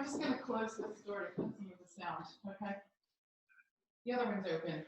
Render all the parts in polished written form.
just going to close this door to cut some of the sound, okay? The other one's open.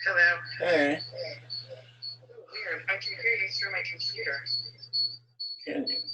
Hello. Hey. Weird. I can hear you through my computer. Can you?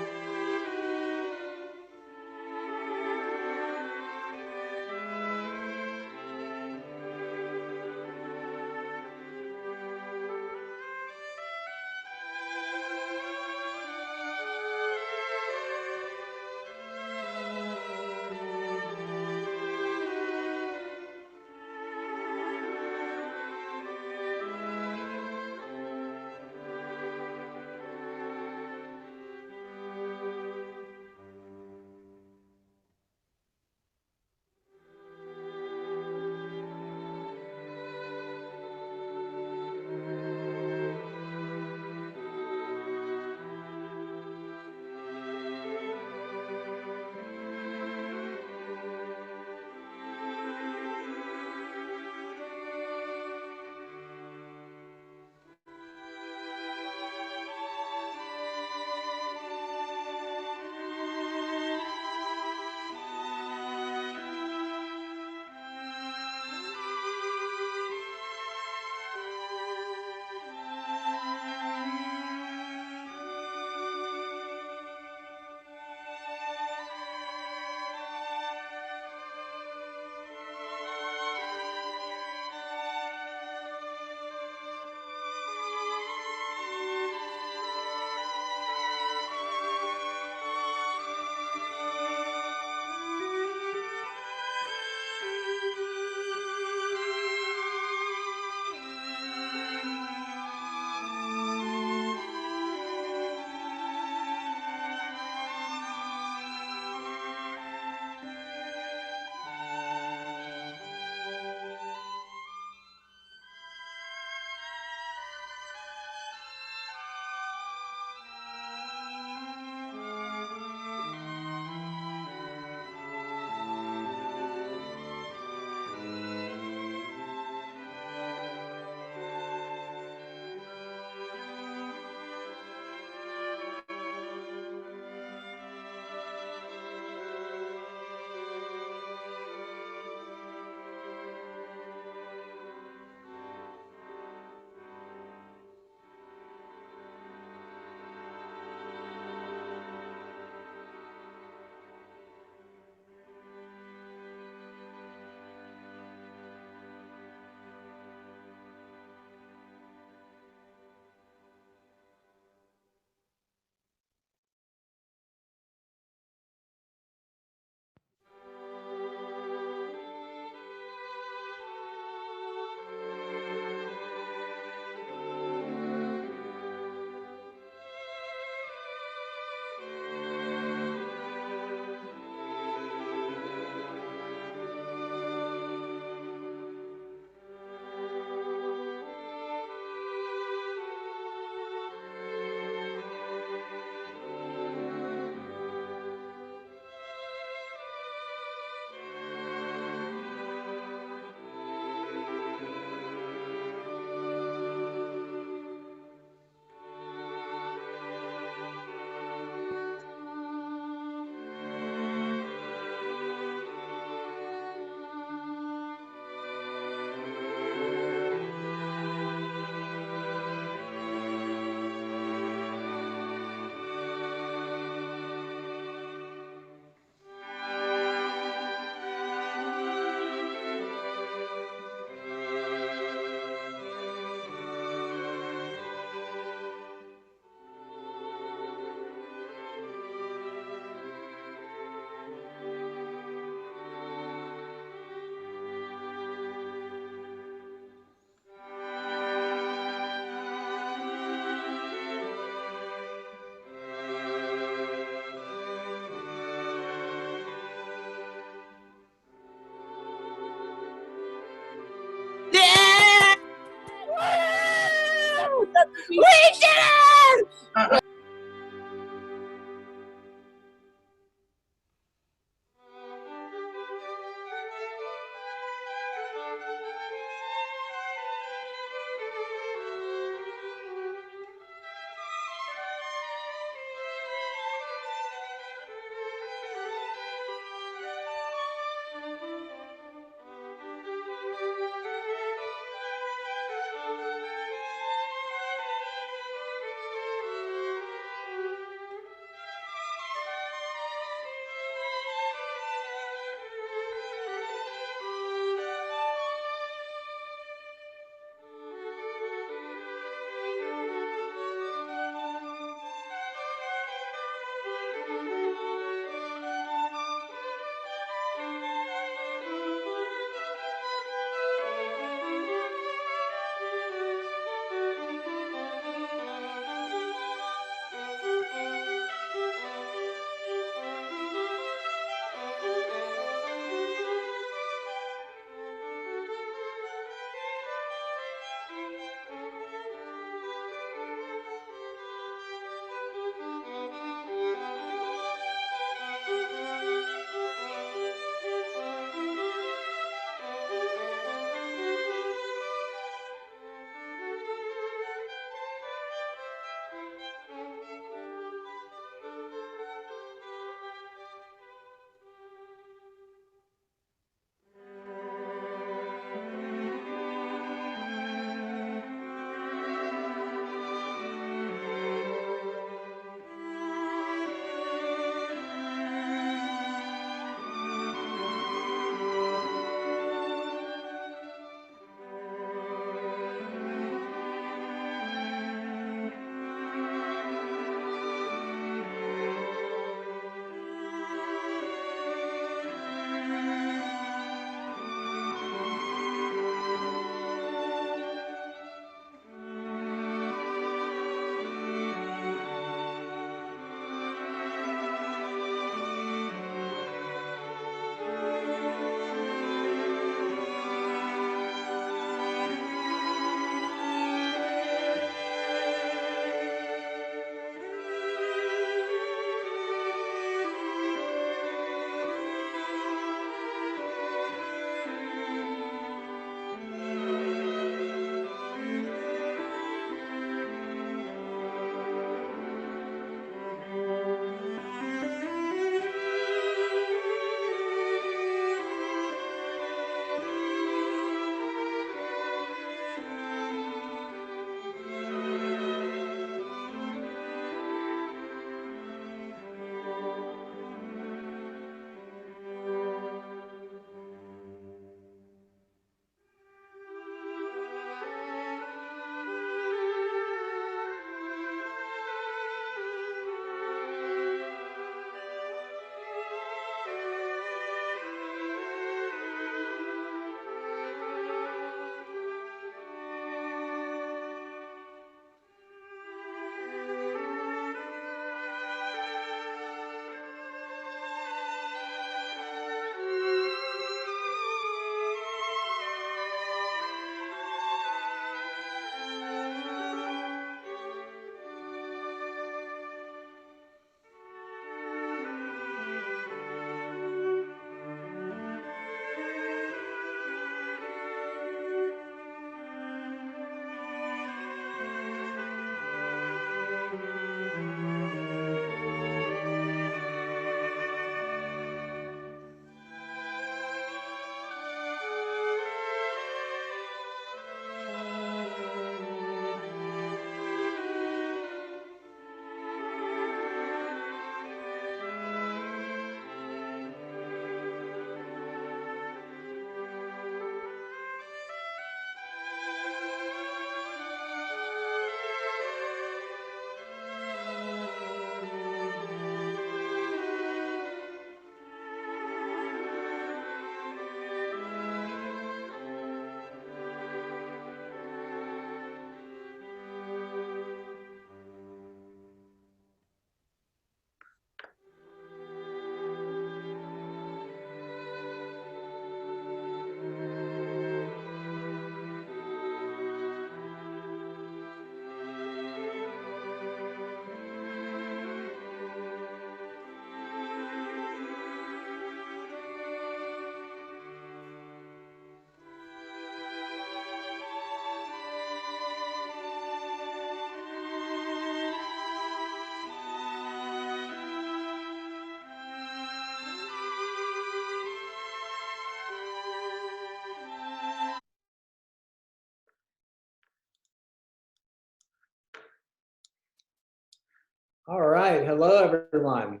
hello everyone.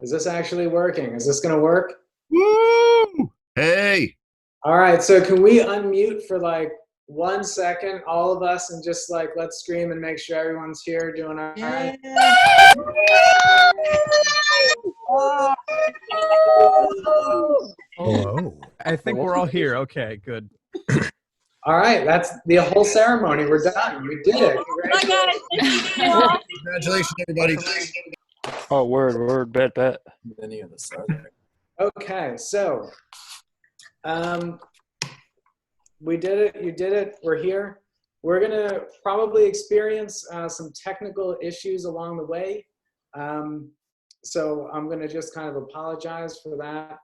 Is this actually working? Is this gonna work? Woo! Hey. All right, so can we unmute for like 1 second, all of us, and just like let's scream and make sure everyone's here doing all right? Hello. I think we're all here. Okay, good. All right, that's the whole ceremony. We're done. We did it. Congratulations. Congratulations, everybody. Oh, word, bet. Any of this are there. Okay, so we did it. You did it. We're here. We're gonna probably experience some technical issues along the way. So I'm gonna just kind of apologize for that.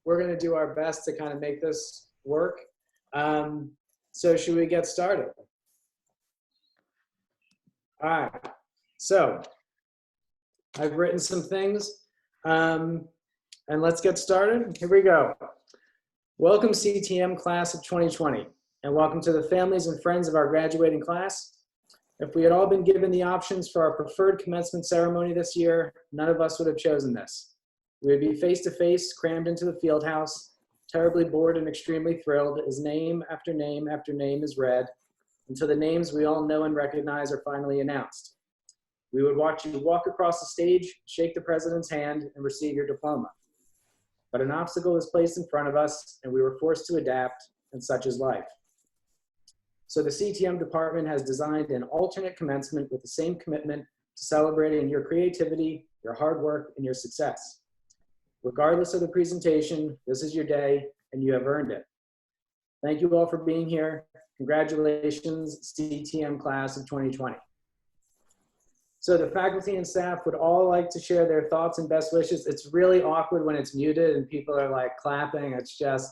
We're gonna do our best to kind of make this work. So should we get started? All right, so I've written some things, and let's get started. Here we go. Welcome CTM class of 2020, and welcome to the families and friends of our graduating class. If we had all been given the options for our preferred commencement ceremony this year, none of us would have chosen this. We would be face-to-face, crammed into the field house, terribly bored and extremely thrilled as name after name after name is read until the names we all know and recognize are finally announced. We would watch you walk across the stage, shake the president's hand, and receive your diploma. But an obstacle was placed in front of us, and we were forced to adapt, and such is life. So the CTM department has designed an alternate commencement with the same commitment to celebrating your creativity, your hard work, and your success. Regardless of the presentation, this is your day, and you have earned it. Thank you all for being here. Congratulations, CTM class of 2020. So the faculty and staff would all like to share their thoughts and best wishes. It's really awkward when it's muted and people are like clapping. It's just,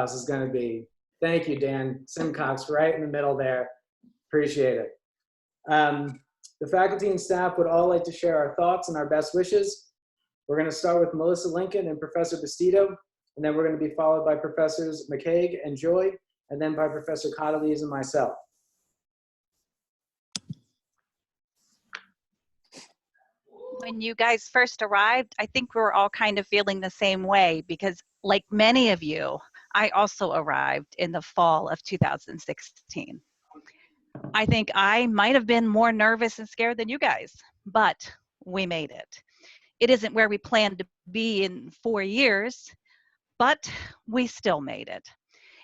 this is gonna be, thank you, Dan Simcox, right in the middle there. Appreciate it. The faculty and staff would all like to share our thoughts and our best wishes. We're gonna start with Melissa Lincoln and Professor Bastido, and then we're gonna be followed by Professors McCaig and Joy, and then by Professor Cottlees and myself. When you guys first arrived, I think we were all kind of feeling the same way because like many of you, I also arrived in the fall of 2016. I think I might have been more nervous and scared than you guys, but we made it. It isn't where we planned to be in 4 years, but we still made it.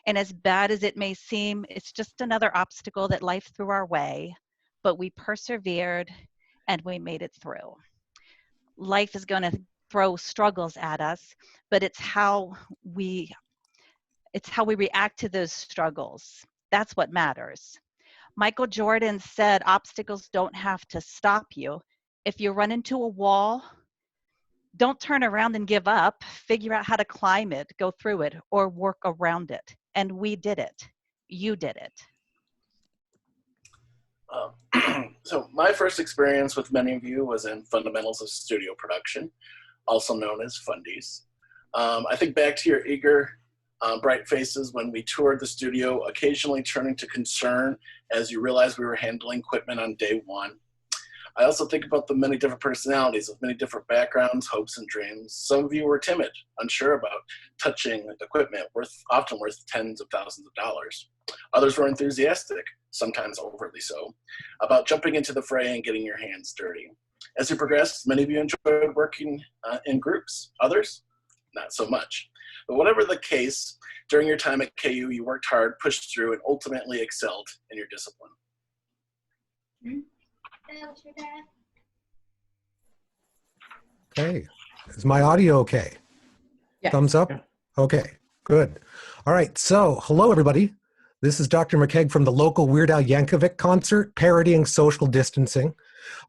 And as bad as it may seem, it's just another obstacle that life threw our way, but we persevered and we made it through. Life is going to throw struggles at us, but it's how we react to those struggles. That's what matters. Michael Jordan said obstacles don't have to stop you. If you run into a wall, don't turn around and give up. Figure out how to climb it, go through it, or work around it. And we did it. You did it. So my first experience with many of you was in Fundamentals of Studio Production, also known as Fundies. I think back to your eager, bright faces when we toured the studio, occasionally turning to concern as you realized we were handling equipment on day one. I also think about the many different personalities with many different backgrounds, hopes, and dreams. Some of you were timid, unsure about touching equipment often worth tens of thousands of dollars. Others were enthusiastic, sometimes overtly so, about jumping into the fray and getting your hands dirty. As you progressed, many of you enjoyed working in groups. Others, not so much. But whatever the case, during your time at KU, you worked hard, pushed through, and ultimately excelled in your discipline. Okay. Is my audio okay? Yes. Thumbs up? Okay, good. All right, so hello everybody. This is Dr. McKeag from the local Weird Al Yankovic concert, parodying social distancing.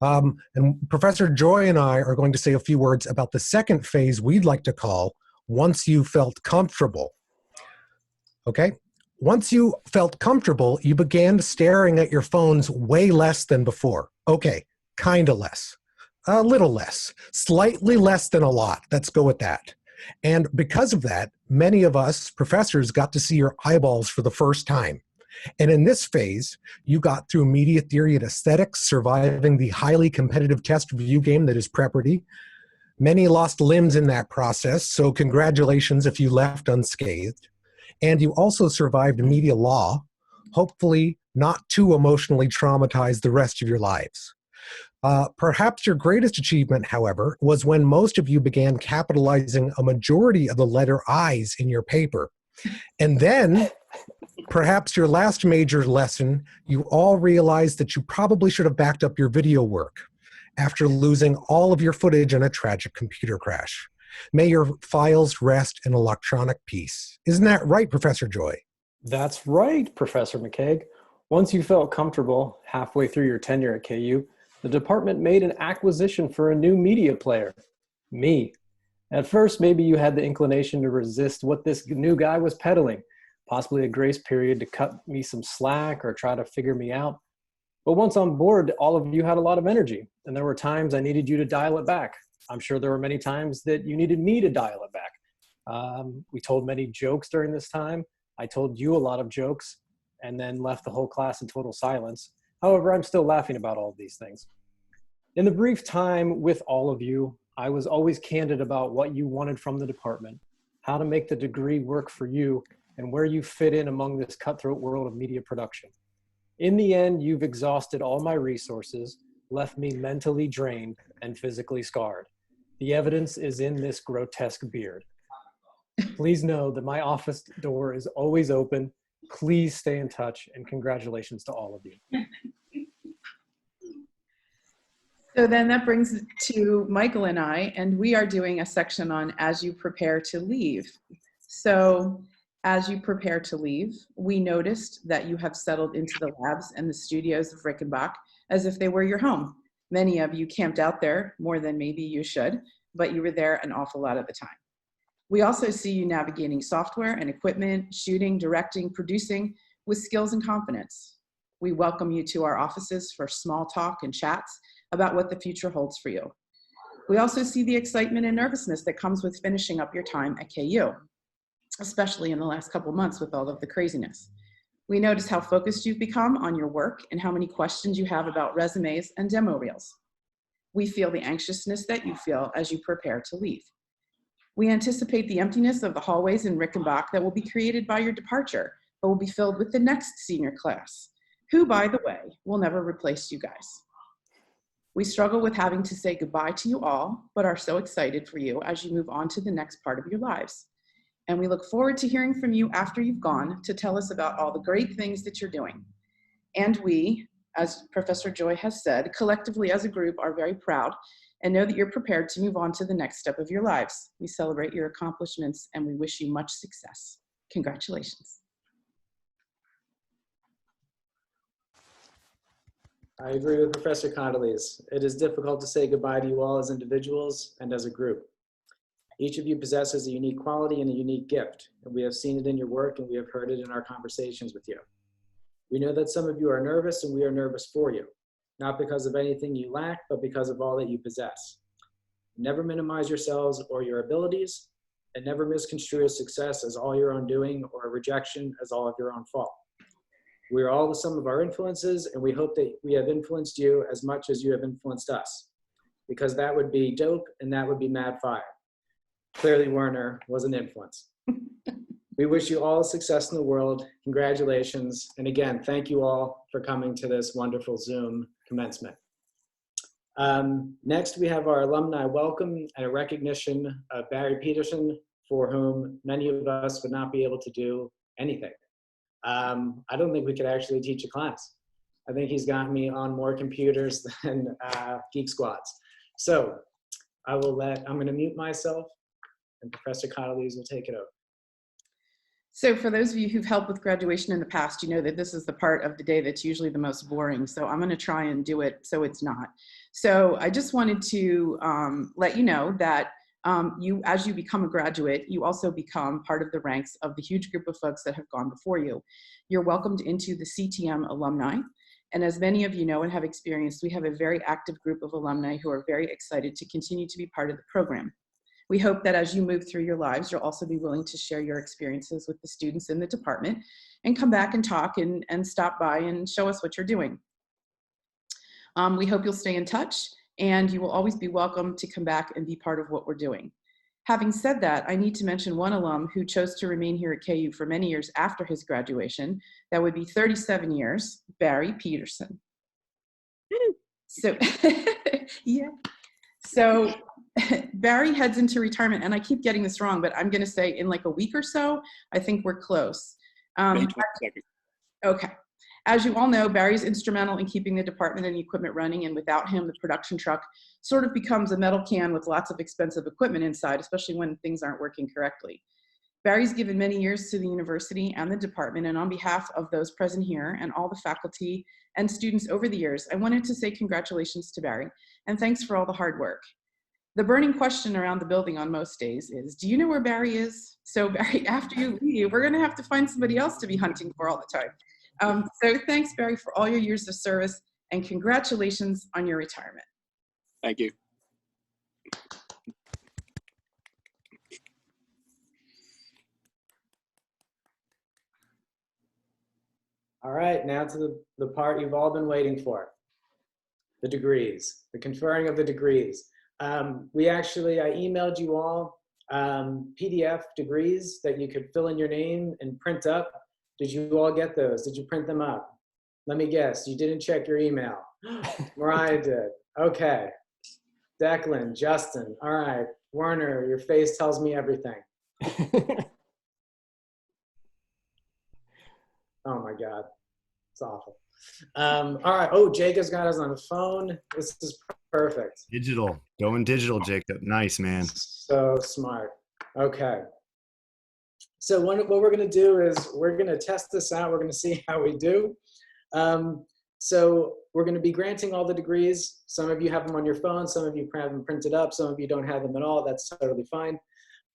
And Professor Joy and I are going to say a few words about the second phase we'd like to call once you felt comfortable. Okay? Once you felt comfortable, you began staring at your phones way less than before. Okay, kind of less. A little less. Slightly less than a lot. Let's go with that. And because of that, many of us professors got to see your eyeballs for the first time. And in this phase, you got through media theory and aesthetics, surviving the highly competitive test review game that is Prepperty. Many lost limbs in that process, so congratulations if you left unscathed. And you also survived media law, hopefully not too emotionally traumatized the rest of your lives. Perhaps your greatest achievement, however, was when most of you began capitalizing a majority of the letter I's in your paper. And then, perhaps your last major lesson, you all realized that you probably should have backed up your video work after losing all of your footage in a tragic computer crash. May your files rest in electronic peace. Isn't that right, Professor Joy? That's right, Professor McKeag. Once you felt comfortable halfway through your tenure at KU, the department made an acquisition for a new media player, me. At first, maybe you had the inclination to resist what this new guy was peddling, possibly a grace period to cut me some slack or try to figure me out. But once on board, all of you had a lot of energy, and there were times I needed you to dial it back. I'm sure there were many times that you needed me to dial it back. We told many jokes during this time. I told you a lot of jokes and then left the whole class in total silence. However, I'm still laughing about all of these things. In the brief time with all of you, I was always candid about what you wanted from the department, how to make the degree work for you, and where you fit in among this cutthroat world of media production. In the end, you've exhausted all my resources, left me mentally drained and physically scarred. The evidence is in this grotesque beard. Please know that my office door is always open. Please stay in touch, and congratulations to all of you. So then that brings it to Michael and I, and we are doing a section on as you prepare to leave. So as you prepare to leave, we noticed that you have settled into the labs and the studios of Rickenbach as if they were your home. Many of you camped out there more than maybe you should, but you were there an awful lot of the time. We also see you navigating software and equipment, shooting, directing, producing with skills and confidence. We welcome you to our offices for small talk and chats about what the future holds for you. We also see the excitement and nervousness that comes with finishing up your time at KU, especially in the last couple months with all of the craziness. We notice how focused you've become on your work and how many questions you have about resumes and demo reels. We feel the anxiousness that you feel as you prepare to leave. We anticipate the emptiness of the hallways in Rickenbach that will be created by your departure, but will be filled with the next senior class, who, by the way, will never replace you guys. We struggle with having to say goodbye to you all, but are so excited for you as you move on to the next part of your lives. And we look forward to hearing from you after you've gone to tell us about all the great things that you're doing. And we, as Professor Joy has said, collectively as a group are very proud and know that you're prepared to move on to the next step of your lives. We celebrate your accomplishments and we wish you much success. Congratulations. I agree with Professor Condoleezza. It is difficult to say goodbye to you all as individuals and as a group. Each of you possesses a unique quality and a unique gift, and we have seen it in your work and we have heard it in our conversations with you. We know that some of you are nervous and we are nervous for you, not because of anything you lack, but because of all that you possess. Never minimize yourselves or your abilities, and never misconstrue success as all your own doing or rejection as all of your own fault. We are all the sum of our influences, and we hope that we have influenced you as much as you have influenced us, because that would be dope and that would be mad fire. Clearly, Werner was an influence. We wish you all success in the world. Congratulations. And again, thank you all for coming to this wonderful Zoom commencement. Next, we have our alumni welcome and a recognition of Barry Peterson, for whom many of us would not be able to do anything. I don't think we could actually teach a class. I think he's got me on more computers than Geek Squads. So I'm going to mute myself, and Professor Condoleezza will take it over. So for those of you who've helped with graduation in the past, you know that this is the part of the day that's usually the most boring. So I'm going to try and do it so it's not. So I just wanted to let you know that as you become a graduate, you also become part of the ranks of the huge group of folks that have gone before you. You're welcomed into the CTM alumni. And as many of you know and have experienced, we have a very active group of alumni who are very excited to continue to be part of the program. We hope that as you move through your lives, you'll also be willing to share your experiences with the students in the department and come back and talk and stop by and show us what you're doing. We hope you'll stay in touch, and you will always be welcome to come back and be part of what we're doing. Having said that, I need to mention one alum who chose to remain here at KU for many years after his graduation. That would be 37 years, Barry Peterson. So, yeah. So Barry heads into retirement, and I keep getting this wrong, but I'm going to say in like a week or so. I think we're close. May 22nd. Okay. As you all know, Barry's instrumental in keeping the department and the equipment running, and without him, the production truck sort of becomes a metal can with lots of expensive equipment inside, especially when things aren't working correctly. Barry's given many years to the university and the department, and on behalf of those present here and all the faculty and students over the years, I wanted to say congratulations to Barry, and thanks for all the hard work. The burning question around the building on most days is, do you know where Barry is? So Barry, after you leave, we're gonna have to find somebody else to be hunting for all the time. So thanks, Barry, for all your years of service, and congratulations on your retirement. Thank you. All right, now to the part you've all been waiting for. The degrees, the conferring of the degrees. I emailed you all PDF degrees that you could fill in your name and print up. Did you all get those? Did you print them up? Let me guess, you didn't check your email. Mariah did. Okay. Declan, Justin, all right. Werner, your face tells me everything. Oh my God, it's awful. All right, oh, Jacob's got us on the phone. This is perfect. Digital, going digital, Jacob. Nice, man. So smart. Okay. So what we're gonna do is we're gonna test this out. We're gonna see how we do. So we're gonna be granting all the degrees. Some of you have them on your phone, some of you have them printed up, some of you don't have them at all. That's totally fine.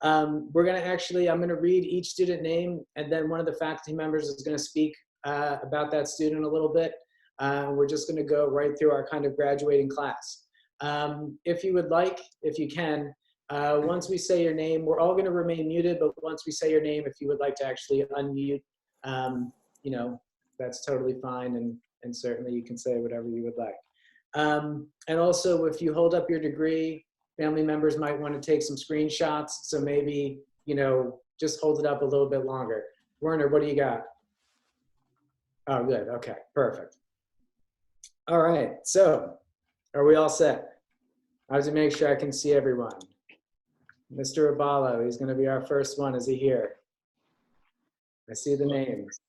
I'm gonna read each student name, and then one of the faculty members is gonna speak about that student a little bit. We're just gonna go right through our kind of graduating class. If you would like, if you can, once we say your name, we're all gonna remain muted, but once we say your name, if you would like to actually unmute, you know, that's totally fine, and certainly you can say whatever you would like. And also, if you hold up your degree, family members might want to take some screenshots, so maybe, you know, just hold it up a little bit longer. Werner, what do you got? Oh, good, okay, perfect. All right, so are we all set? I have to make sure I can see everyone. Mr. Abalo, he's gonna be our first one. Is he here? I see the names.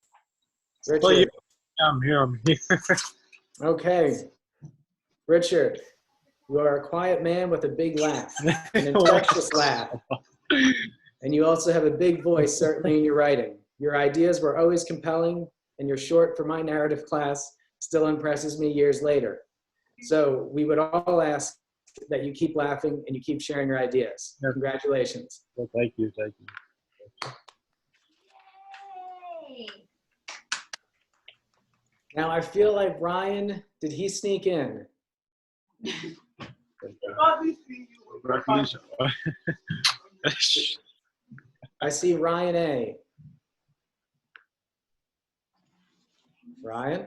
Richard. Well, I'm here. Okay. Richard, you are a quiet man with a big laugh, an infectious laugh. And you also have a big voice, certainly in your writing. Your ideas were always compelling, and your short for my narrative class still impresses me years later. So we would all ask that you keep laughing and you keep sharing your ideas. Congratulations. Well, thank you. Thank you. Now I feel like Ryan, did he sneak in? I see Ryan A. Ryan?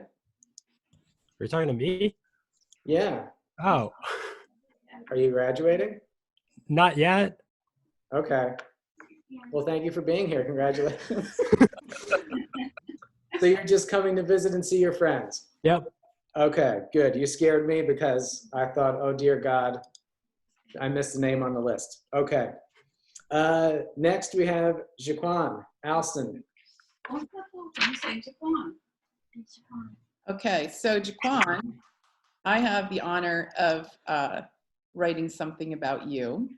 You're talking to me? Yeah. Oh, Are you graduating? not yet. Okay. Well, thank you for being here. Congratulations. So you're just coming to visit and see your friends? Yep. Okay, good. You scared me because I thought, oh dear God, I missed the name on the list. Okay. Next we have Jaquan Alston. Okay, so Jaquan, I have the honor of writing something about you.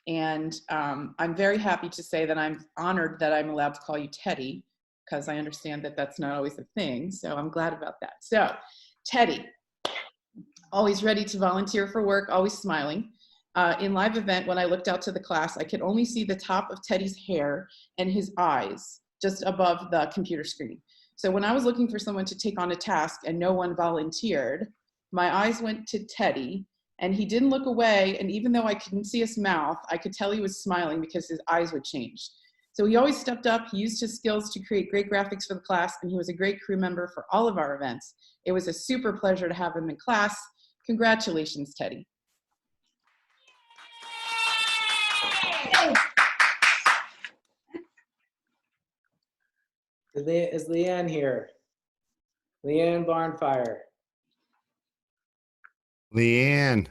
And I'm very happy to say that I'm honored that I'm allowed to call you Teddy, because I understand that that's not always a thing. So I'm glad about that. So Teddy, always ready to volunteer for work, always smiling. In live event, when I looked out to the class, I could only see the top of Teddy's hair and his eyes just above the computer screen. So when I was looking for someone to take on a task and no one volunteered, my eyes went to Teddy, And he didn't look away, and even though I couldn't see his mouth, I could tell he was smiling because his eyes would change. So he always stepped up, he used his skills to create great graphics for the class, and he was a great crew member for all of our events. It was a super pleasure to have him in class. Congratulations, Teddy. Is Leanne here? Leanne Barnfire. Leanne,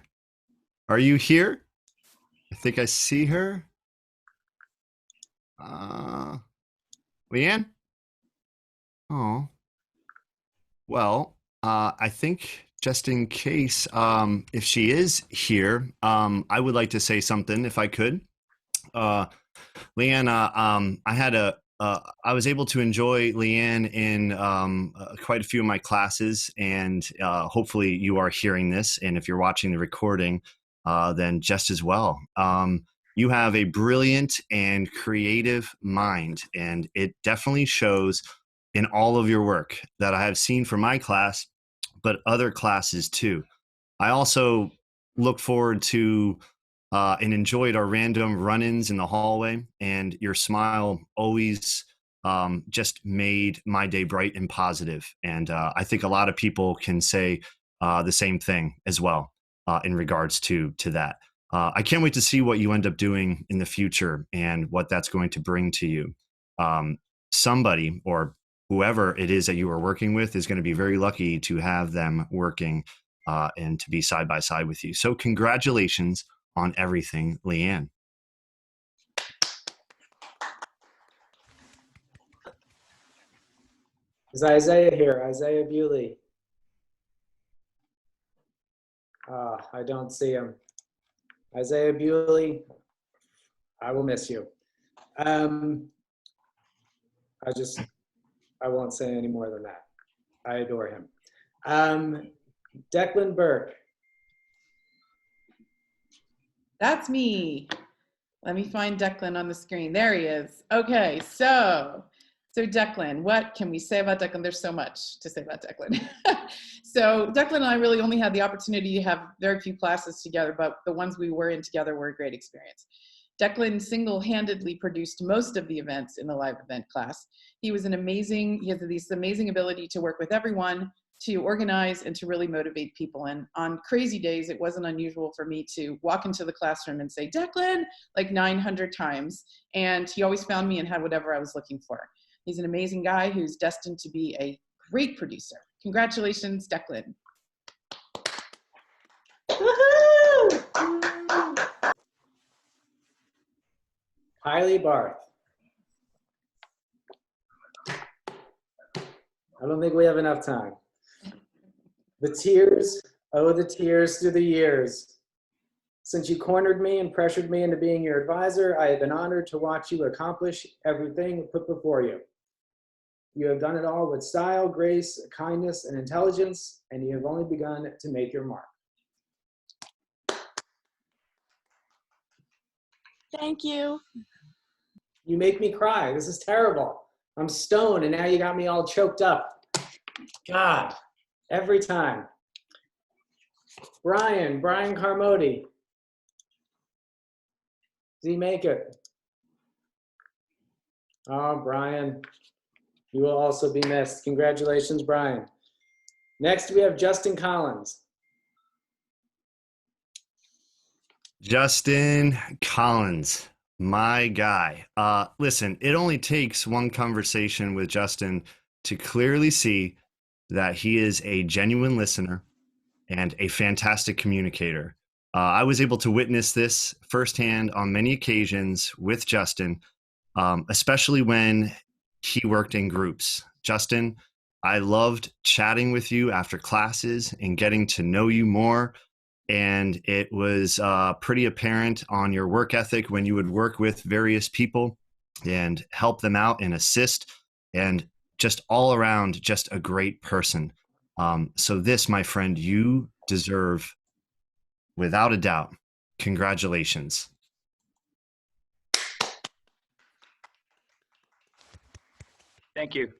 are you here? I think I see her. Leanne? Oh. Well, I think just in case, if she is here, I would like to say something if I could. Leanne, I was able to enjoy Leanne in quite a few of my classes, and hopefully you are hearing this, and if you're watching the recording, then just as well. You have a brilliant and creative mind, and it definitely shows in all of your work that I have seen for my class, but other classes too. I also look forward to and enjoyed our random run-ins in the hallway, and your smile always just made my day bright and positive. And I think a lot of people can say the same thing as well in regards to that. I can't wait to see what you end up doing in the future and what that's going to bring to you. Somebody or whoever it is that you are working with is going to be very lucky to have them working and to be side by side with you. So congratulations on everything, Leanne. Is Isaiah here? Isaiah Bewley. I don't see him. Isaiah Bewley, I will miss you. I won't say any more than that. I adore him. Declan Burke. That's me. Let me find Declan on the screen. There he is. Okay, so Declan, what can we say about Declan? There's so much to say about Declan. So Declan and I really only had the opportunity to have very few classes together, but the ones we were in together were a great experience. Declan single-handedly produced most of the events in the live event class. He has this amazing ability to work with everyone, to organize, and to really motivate people. And on crazy days, it wasn't unusual for me to walk into the classroom and say, Declan, like 900 times. And he always found me and had whatever I was looking for. He's an amazing guy who's destined to be a great producer. Congratulations, Declan. Kylie Barth. I don't think we have enough time. The tears, oh, the tears through the years. Since you cornered me and pressured me into being your advisor, I have been honored to watch you accomplish everything put before you. You have done it all with style, grace, kindness, and intelligence, and you have only begun to make your mark. Thank you. You make me cry. This is terrible. I'm stoned, and now you got me all choked up. God, every time. Brian Carmody. Did he make it? Oh, Brian, you will also be missed. Congratulations, Brian. Next, we have Justin Collins. Justin Collins, my guy. Listen, it only takes one conversation with Justin to clearly see that he is a genuine listener and a fantastic communicator. I was able to witness this firsthand on many occasions with Justin, especially when he worked in groups. Justin, I loved chatting with you after classes and getting to know you more. And it was pretty apparent on your work ethic when you would work with various people and help them out and assist, and just all around, just a great person. So this, my friend, you deserve, without a doubt. Congratulations. Thank you.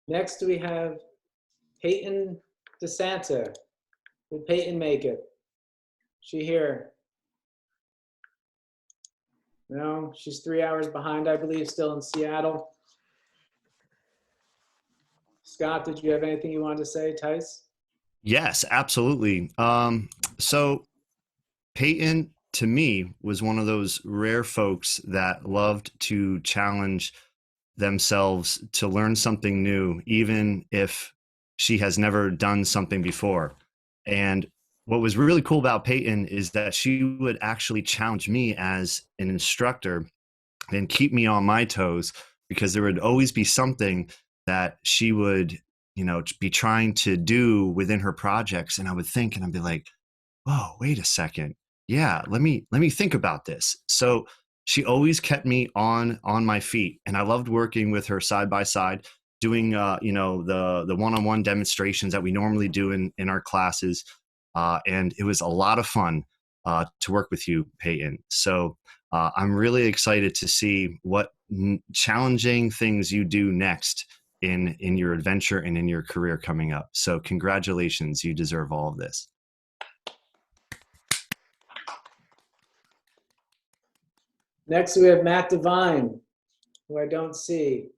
Next, we have Peyton DeSanta. Did Peyton make it? She here? No, she's 3 hours behind, I believe, still in Seattle. Scott, did you have anything you wanted to say, Tice? Yes, absolutely. So Peyton, to me, was one of those rare folks that loved to challenge themselves to learn something new, even if she has never done something before. And what was really cool about Peyton is that she would actually challenge me as an instructor and keep me on my toes, because there would always be something that she would, be trying to do within her projects. And I would think, and I'd be like, whoa, wait a second. Yeah, let me think about this. So she always kept me on my feet, and I loved working with her side by side, doing the one-on-one demonstrations that we normally do in our classes, and it was a lot of fun to work with you, Peyton. So I'm really excited to see what challenging things you do next in your adventure and in your career coming up. So congratulations, you deserve all of this. Next, we have Matt Devine, who I don't see.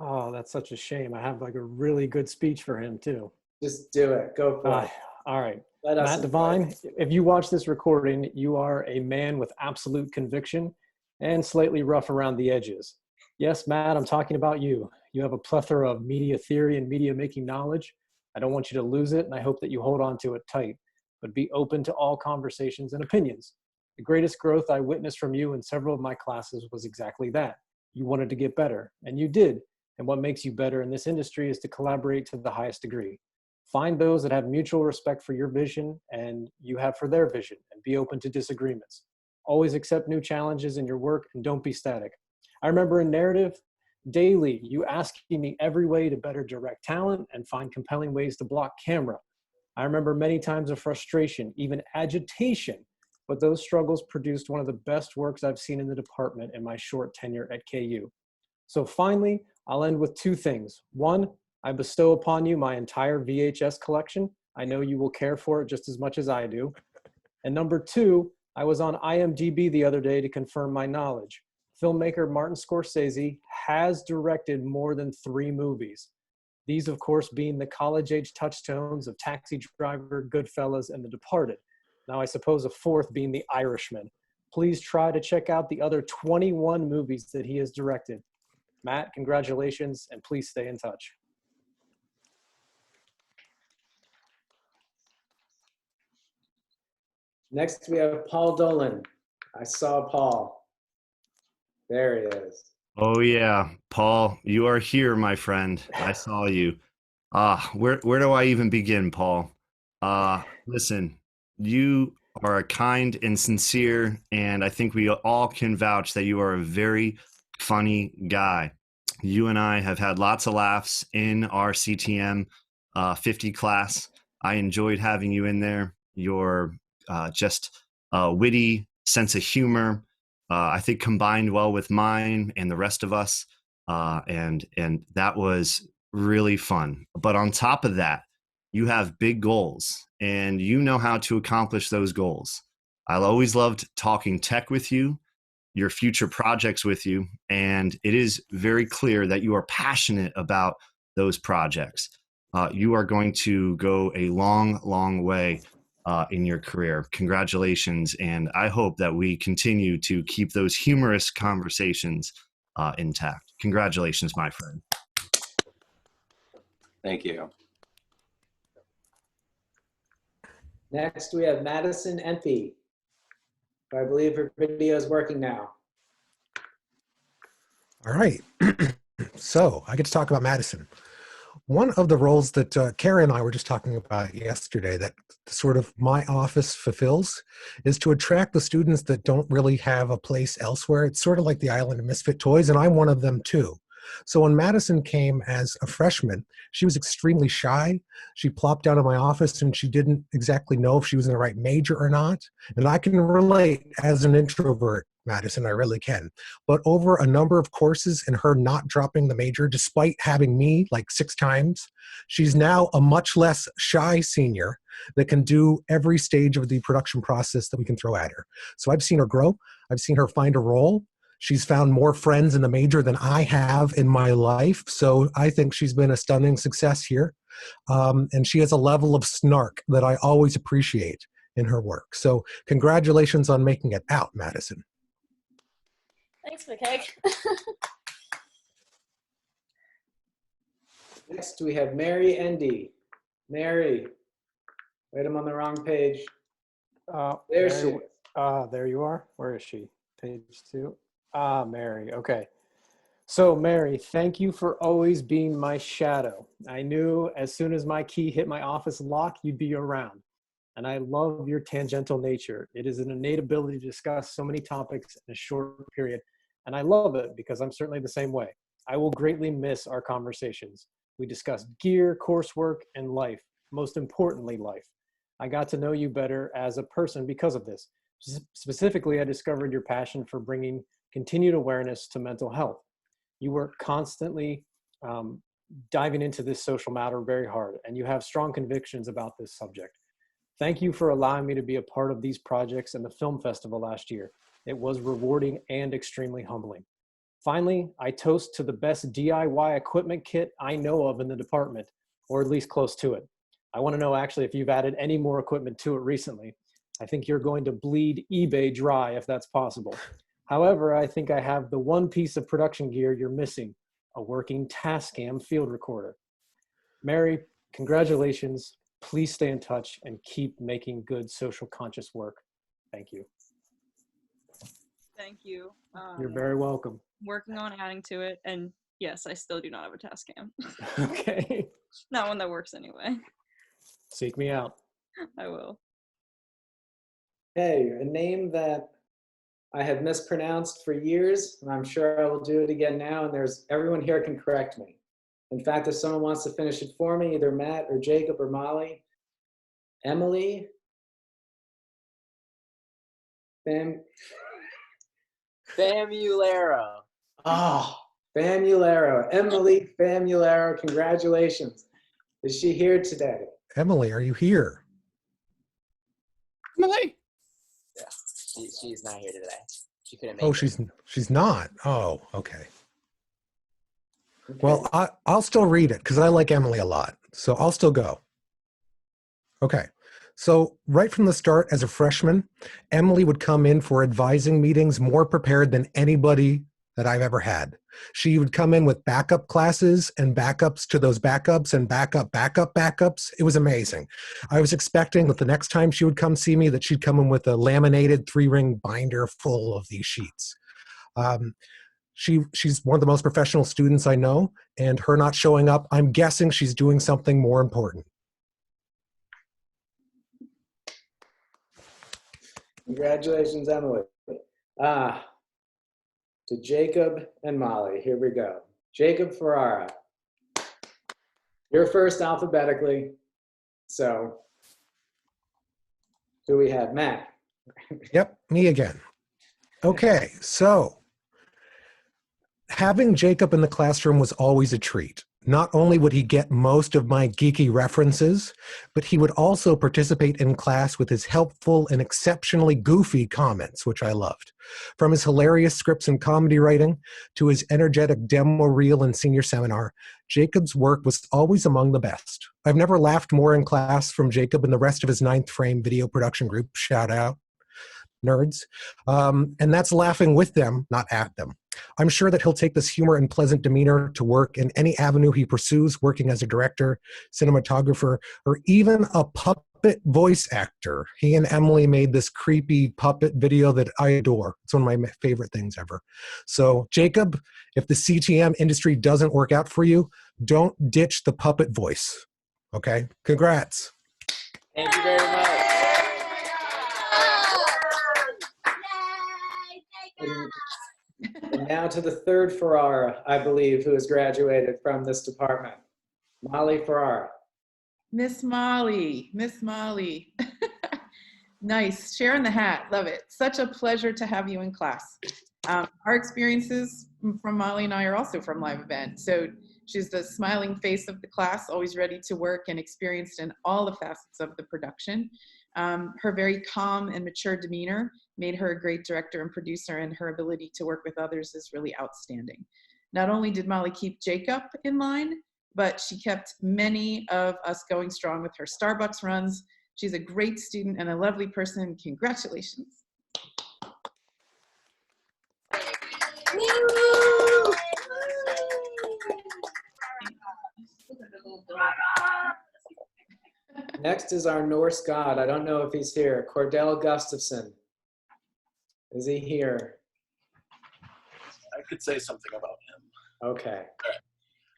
Oh, that's such a shame. I have like a really good speech for him too. Just do it. Go for it. All right. Let us Matt Devine, if you watch this recording, you are a man with absolute conviction and slightly rough around the edges. Yes, Matt, I'm talking about you. You have a plethora of media theory and media making knowledge. I don't want you to lose it, and I hope that you hold on to it tight, but be open to all conversations and opinions. The greatest growth I witnessed from you in several of my classes was exactly that. You wanted to get better, and you did. And what makes you better in this industry is to collaborate to the highest degree. Find those that have mutual respect for your vision and you have for their vision, and be open to disagreements. Always accept new challenges in your work and don't be static. I remember in narrative, daily, you asking me every way to better direct talent and find compelling ways to block camera. I remember many times of frustration, even agitation, but those struggles produced one of the best works I've seen in the department in my short tenure at KU. So finally, I'll end with two things. One, I bestow upon you my entire VHS collection. I know you will care for it just as much as I do. And number two, I was on IMDb the other day to confirm my knowledge. Filmmaker Martin Scorsese has directed more than 3 movies. These, of course, being the college-age touchstones of Taxi Driver, Goodfellas, and The Departed. Now, I suppose a fourth being The Irishman. Please try to check out the other 21 movies that he has directed. Matt, congratulations, and please stay in touch. Next, we have Paul Dolan. I saw Paul. There he is. Oh yeah, Paul, you are here, my friend. I saw you. Where do I even begin, Paul? Listen, you are a kind and sincere, and I think we all can vouch that you are a very funny guy. You and I have had lots of laughs in our CTM 50 class. I enjoyed having you in there. Your just witty sense of humor, I think, combined well with mine and the rest of us, and that was really fun. But on top of that, you have big goals, and you know how to accomplish those goals. I always loved talking tech with you, your future projects with you, and it is very clear that you are passionate about those projects. You are going to go a long, long way in your career. Congratulations, and I hope that we continue to keep those humorous conversations intact. Congratulations, my friend. Thank you. Next, we have Madison Empey. I believe her video is working now. All right. So I get to talk about Madison. One of the roles that Karen and I were just talking about yesterday that sort of my office fulfills is to attract the students that don't really have a place elsewhere. It's sort of like the island of misfit toys, and I'm one of them too. So when Madison came as a freshman, she was extremely shy. She plopped down in my office and she didn't exactly know if she was in the right major or not. And I can relate as an introvert, Madison, I really can. But over a number of courses and her not dropping the major, despite having me like 6 times, she's now a much less shy senior. that can do every stage of the production process that we can throw at her. So I've seen her grow. I've seen her find a role. She's found more friends in the major than I have in my life. So I think she's been a stunning success here. And she has a level of snark that I always appreciate in her work. So congratulations on making it out, Madison. Thanks, McKay. Next, we have Mary Endy. Mary, wait, I'm on the wrong page. There she is. There you are. Where is she? Page 2. Mary. Okay. So, Mary, thank you for always being my shadow. I knew as soon as my key hit my office lock, you'd be around. And I love your tangential nature. It is an innate ability to discuss so many topics in a short period. And I love it because I'm certainly the same way. I will greatly miss our conversations. We discussed gear, coursework, and life. Most importantly, life. I got to know you better as a person because of this. Specifically, I discovered your passion for bringing continued awareness to mental health. You work constantly diving into this social matter very hard, and you have strong convictions about this subject. Thank you for allowing me to be a part of these projects and the film festival last year. It was rewarding and extremely humbling. Finally, I toast to the best DIY equipment kit I know of in the department, or at least close to it. I want to know actually if you've added any more equipment to it recently. I think you're going to bleed eBay dry if that's possible. However, I think I have the one piece of production gear you're missing, a working Tascam field recorder. Mary, congratulations. Please stay in touch and keep making good social conscious work. Thank you. Thank you. You're very welcome. Working on adding to it, and yes, I still do not have a Tascam. Okay. Not one that works anyway. Seek me out. I will. Hey, a name that I have mispronounced for years, and I'm sure I will do it again now, and everyone here can correct me. In fact, if someone wants to finish it for me, either Matt or Jacob or Molly, Emily, Famularo. Famularo. Emily Famularo, congratulations. Is she here today? Emily, are you here? Emily? Yeah, she's not here today. She couldn't make it. She's not. Oh, okay. Well, I'll still read it because I like Emily a lot. So I'll still go. Okay. So right from the start as a freshman, Emily would come in for advising meetings more prepared than anybody that I've ever had. She would come in with backup classes and backups to those backups and backups. It was amazing. I was expecting that the next time she would come see me that she'd come in with a laminated 3-ring binder full of these sheets. She's one of the most professional students I know, and her not showing up, I'm guessing she's doing something more important. Congratulations, Emily. To Jacob and Molly, here we go. Jacob Ferrara. You're first alphabetically, so who we have? Matt. Yep, me again. Okay, so having Jacob in the classroom was always a treat. Not only would he get most of my geeky references, but he would also participate in class with his helpful and exceptionally goofy comments, which I loved. From his hilarious scripts and comedy writing to his energetic demo reel and senior seminar, Jacob's work was always among the best. I've never laughed more in class from Jacob and the rest of his 9th Frame video production group, shout out, nerds. And that's laughing with them, not at them. I'm sure that he'll take this humor and pleasant demeanor to work in any avenue he pursues, working as a director, cinematographer, or even a puppet voice actor. He and Emily made this creepy puppet video that I adore. It's one of my favorite things ever. So, Jacob, if the CTM industry doesn't work out for you, don't ditch the puppet voice. Okay? Congrats. Thank you very much. And now to the third Ferrara, I believe, who has graduated from this department. Molly Ferrara. Miss Molly. Nice, sharing the hat, love it. Such a pleasure to have you in class. Our experiences from Molly and I are also from live event. So She's the smiling face of the class, always ready to work and experienced in all the facets of the production. Her very calm and mature demeanor made her a great director and producer, and her ability to work with others is really outstanding. Not only did Molly keep Jacob in line, but she kept many of us going strong with her Starbucks runs. She's a great student and a lovely person. Congratulations. Next is our Norse god. I don't know if he's here. Cordell Gustafson. Is he here? I could say something about him. Okay. All right.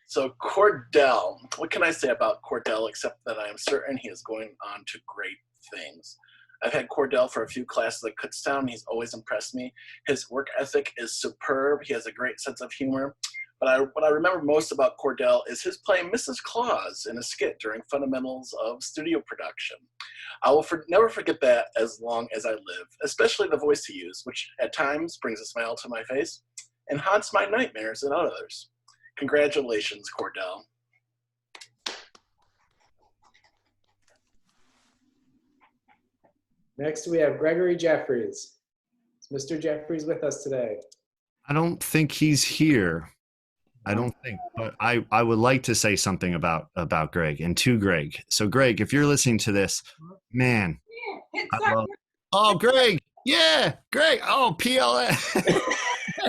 So Cordell, what can I say about Cordell except that I am certain he is going on to great things. I've had Cordell for a few classes at Kutztown. He's always impressed me. His work ethic is superb. He has a great sense of humor. But what I remember most about Cordell is his playing Mrs. Claus in a skit during Fundamentals of Studio Production. I will never forget that as long as I live, especially the voice he used, which at times brings a smile to my face and haunts my nightmares and others. Congratulations, Cordell. Next, we have Gregory Jeffries. Is Mr. Jeffries with us today? I don't think he's here. I don't think, but I would like to say something about Greg and to Greg. So Greg, if you're listening to this, man, oh, Greg, yeah, Greg, oh, PLS.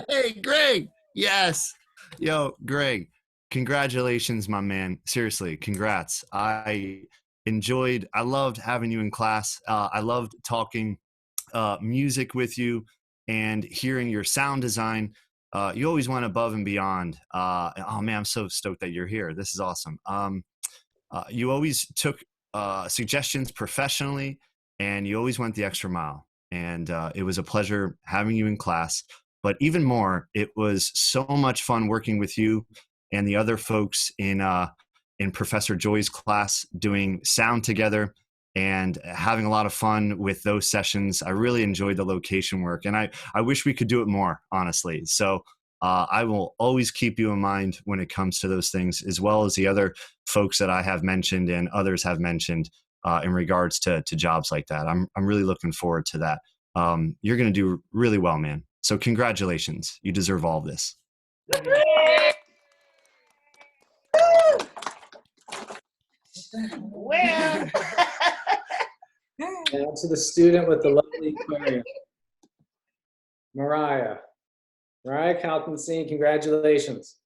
Hey, Greg, yes. Yo, Greg, congratulations, my man. Seriously, congrats. I loved having you in class. I loved talking music with you and hearing your sound design. You always went above and beyond. Oh man, I'm so stoked that you're here. This is awesome. You always took suggestions professionally, and you always went the extra mile. And it was a pleasure having you in class. But even more, it was so much fun working with you and the other folks in Professor Joy's class, doing sound together and having a lot of fun with those sessions. I really enjoyed the location work, and I wish we could do it more, honestly. So I will always keep you in mind when it comes to those things, as well as the other folks that I have mentioned and others have mentioned in regards to jobs like that. I'm really looking forward to that. You're going to do really well, man. So congratulations. You deserve all of this. Where? Now to the student with the lovely aquarium. Mariah Kaltenstein, congratulations.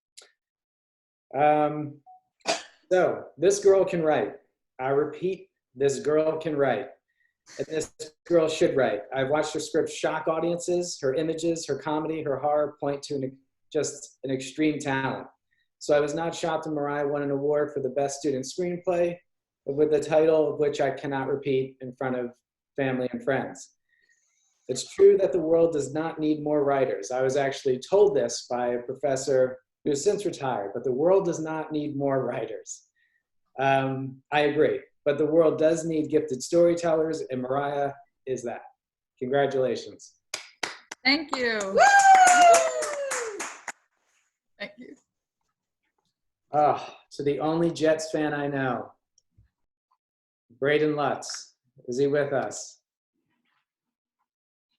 So this girl can write. I repeat, this girl can write. And this girl should write. I've watched her script shock audiences. Her images, her comedy, her horror point to just an extreme talent. So I was not shocked when Mariah won an award for the best student screenplay, with the title of which I cannot repeat in front of family and friends. It's true that the world does not need more writers. I was actually told this by a professor who has since retired, but the world does not need more writers. I agree, but the world does need gifted storytellers, and Mariah is that. Congratulations. Thank you. Thank you. To the only Jets fan I know, Braden Lutz. Is he with us?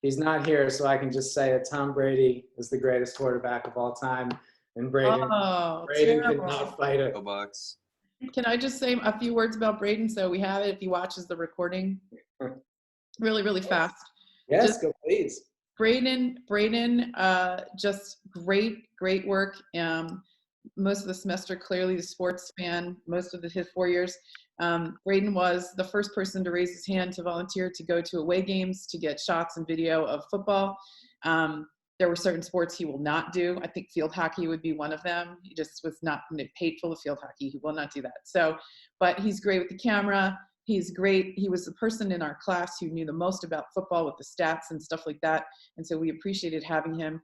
He's not here, so I can just say that Tom Brady is the greatest quarterback of all time, and Braden could not fight it. Bucks. Can I just say a few words about Braden so we have it if he watches the recording? Really, really fast. Yes, go please. Braden, just great work. Most of the semester, clearly the sports fan, most of his 4 years. Braden was the first person to raise his hand to volunteer to go to away games to get shots and video of football. There were certain sports he will not do. I think field hockey would be one of them. He just was not paid full of field hockey. He will not do that. So, but he's great with the camera. He's great. He was the person in our class who knew the most about football with the stats and stuff like that. And so we appreciated having him.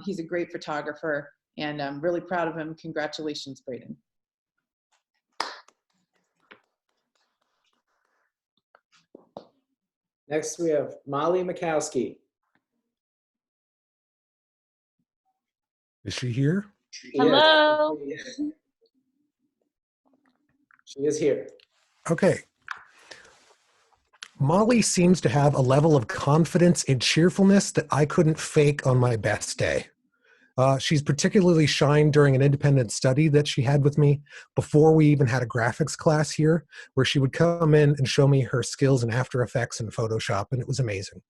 He's a great photographer, and I'm really proud of him. Congratulations, Braden. Next, we have Molly Mikowski. Is she here? Hello. She is here. Okay. Molly seems to have a level of confidence and cheerfulness that I couldn't fake on my best day. She's particularly shined during an independent study that she had with me before we even had a graphics class here, where she would come in and show me her skills in After Effects and Photoshop, and it was amazing.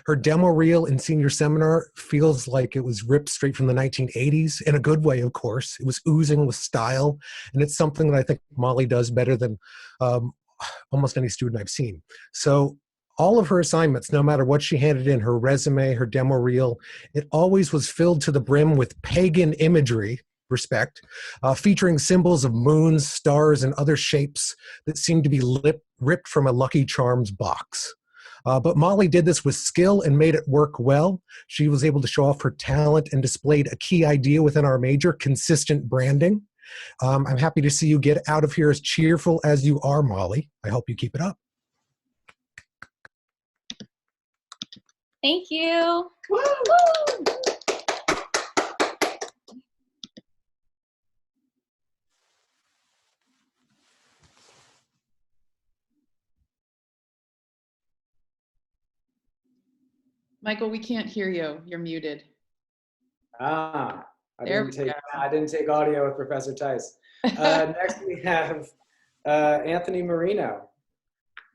Her demo reel in senior seminar feels like it was ripped straight from the 1980s, in a good way, of course. It was oozing with style, and it's something that I think Molly does better than almost any student I've seen. So all of her assignments, no matter what she handed in, her resume, her demo reel, it always was filled to the brim with pagan imagery, respect, featuring symbols of moons, stars, and other shapes that seemed to be ripped from a Lucky Charms box. But Molly did this with skill and made it work well. She was able to show off her talent and displayed a key idea within our major, consistent branding. I'm happy to see you get out of here as cheerful as you are, Molly. I hope you keep it up. Thank you. Woo! Michael, we can't hear you. You're muted. I There didn't take audio with Professor Tice. Next we have Anthony Marino.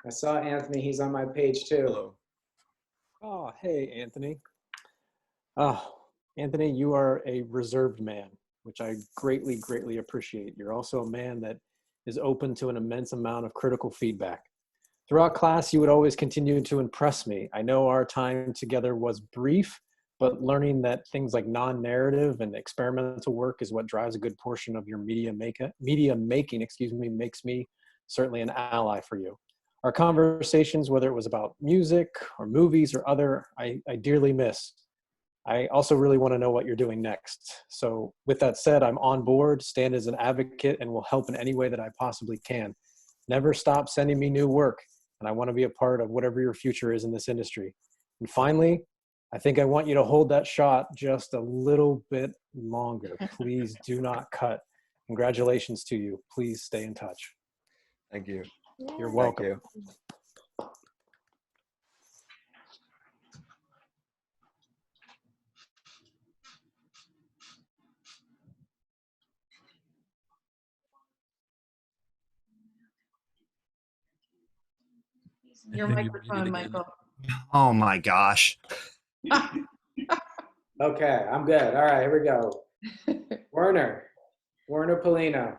I saw Anthony, he's on my page too. Hello. Oh, hey, Anthony. Oh, Anthony, you are a reserved man, which I greatly, greatly appreciate. You're also a man that is open to an immense amount of critical feedback. Throughout class, you would always continue to impress me. I know our time together was brief, but learning that things like non-narrative and experimental work is what drives a good portion of your media making, makes me certainly an ally for you. Our conversations, whether it was about music or movies or other, I dearly miss. I also really want to know what you're doing next. So with that said, I'm on board, stand as an advocate, and will help in any way that I possibly can. Never stop sending me new work, and I want to be a part of whatever your future is in this industry. And finally, I think I want you to hold that shot just a little bit longer. Please do not cut. Congratulations to you. Please stay in touch. Thank you. You're welcome. Thank you. Your microphone, Michael. Oh my gosh. Okay, I'm good. All right, here we go. Werner Polino.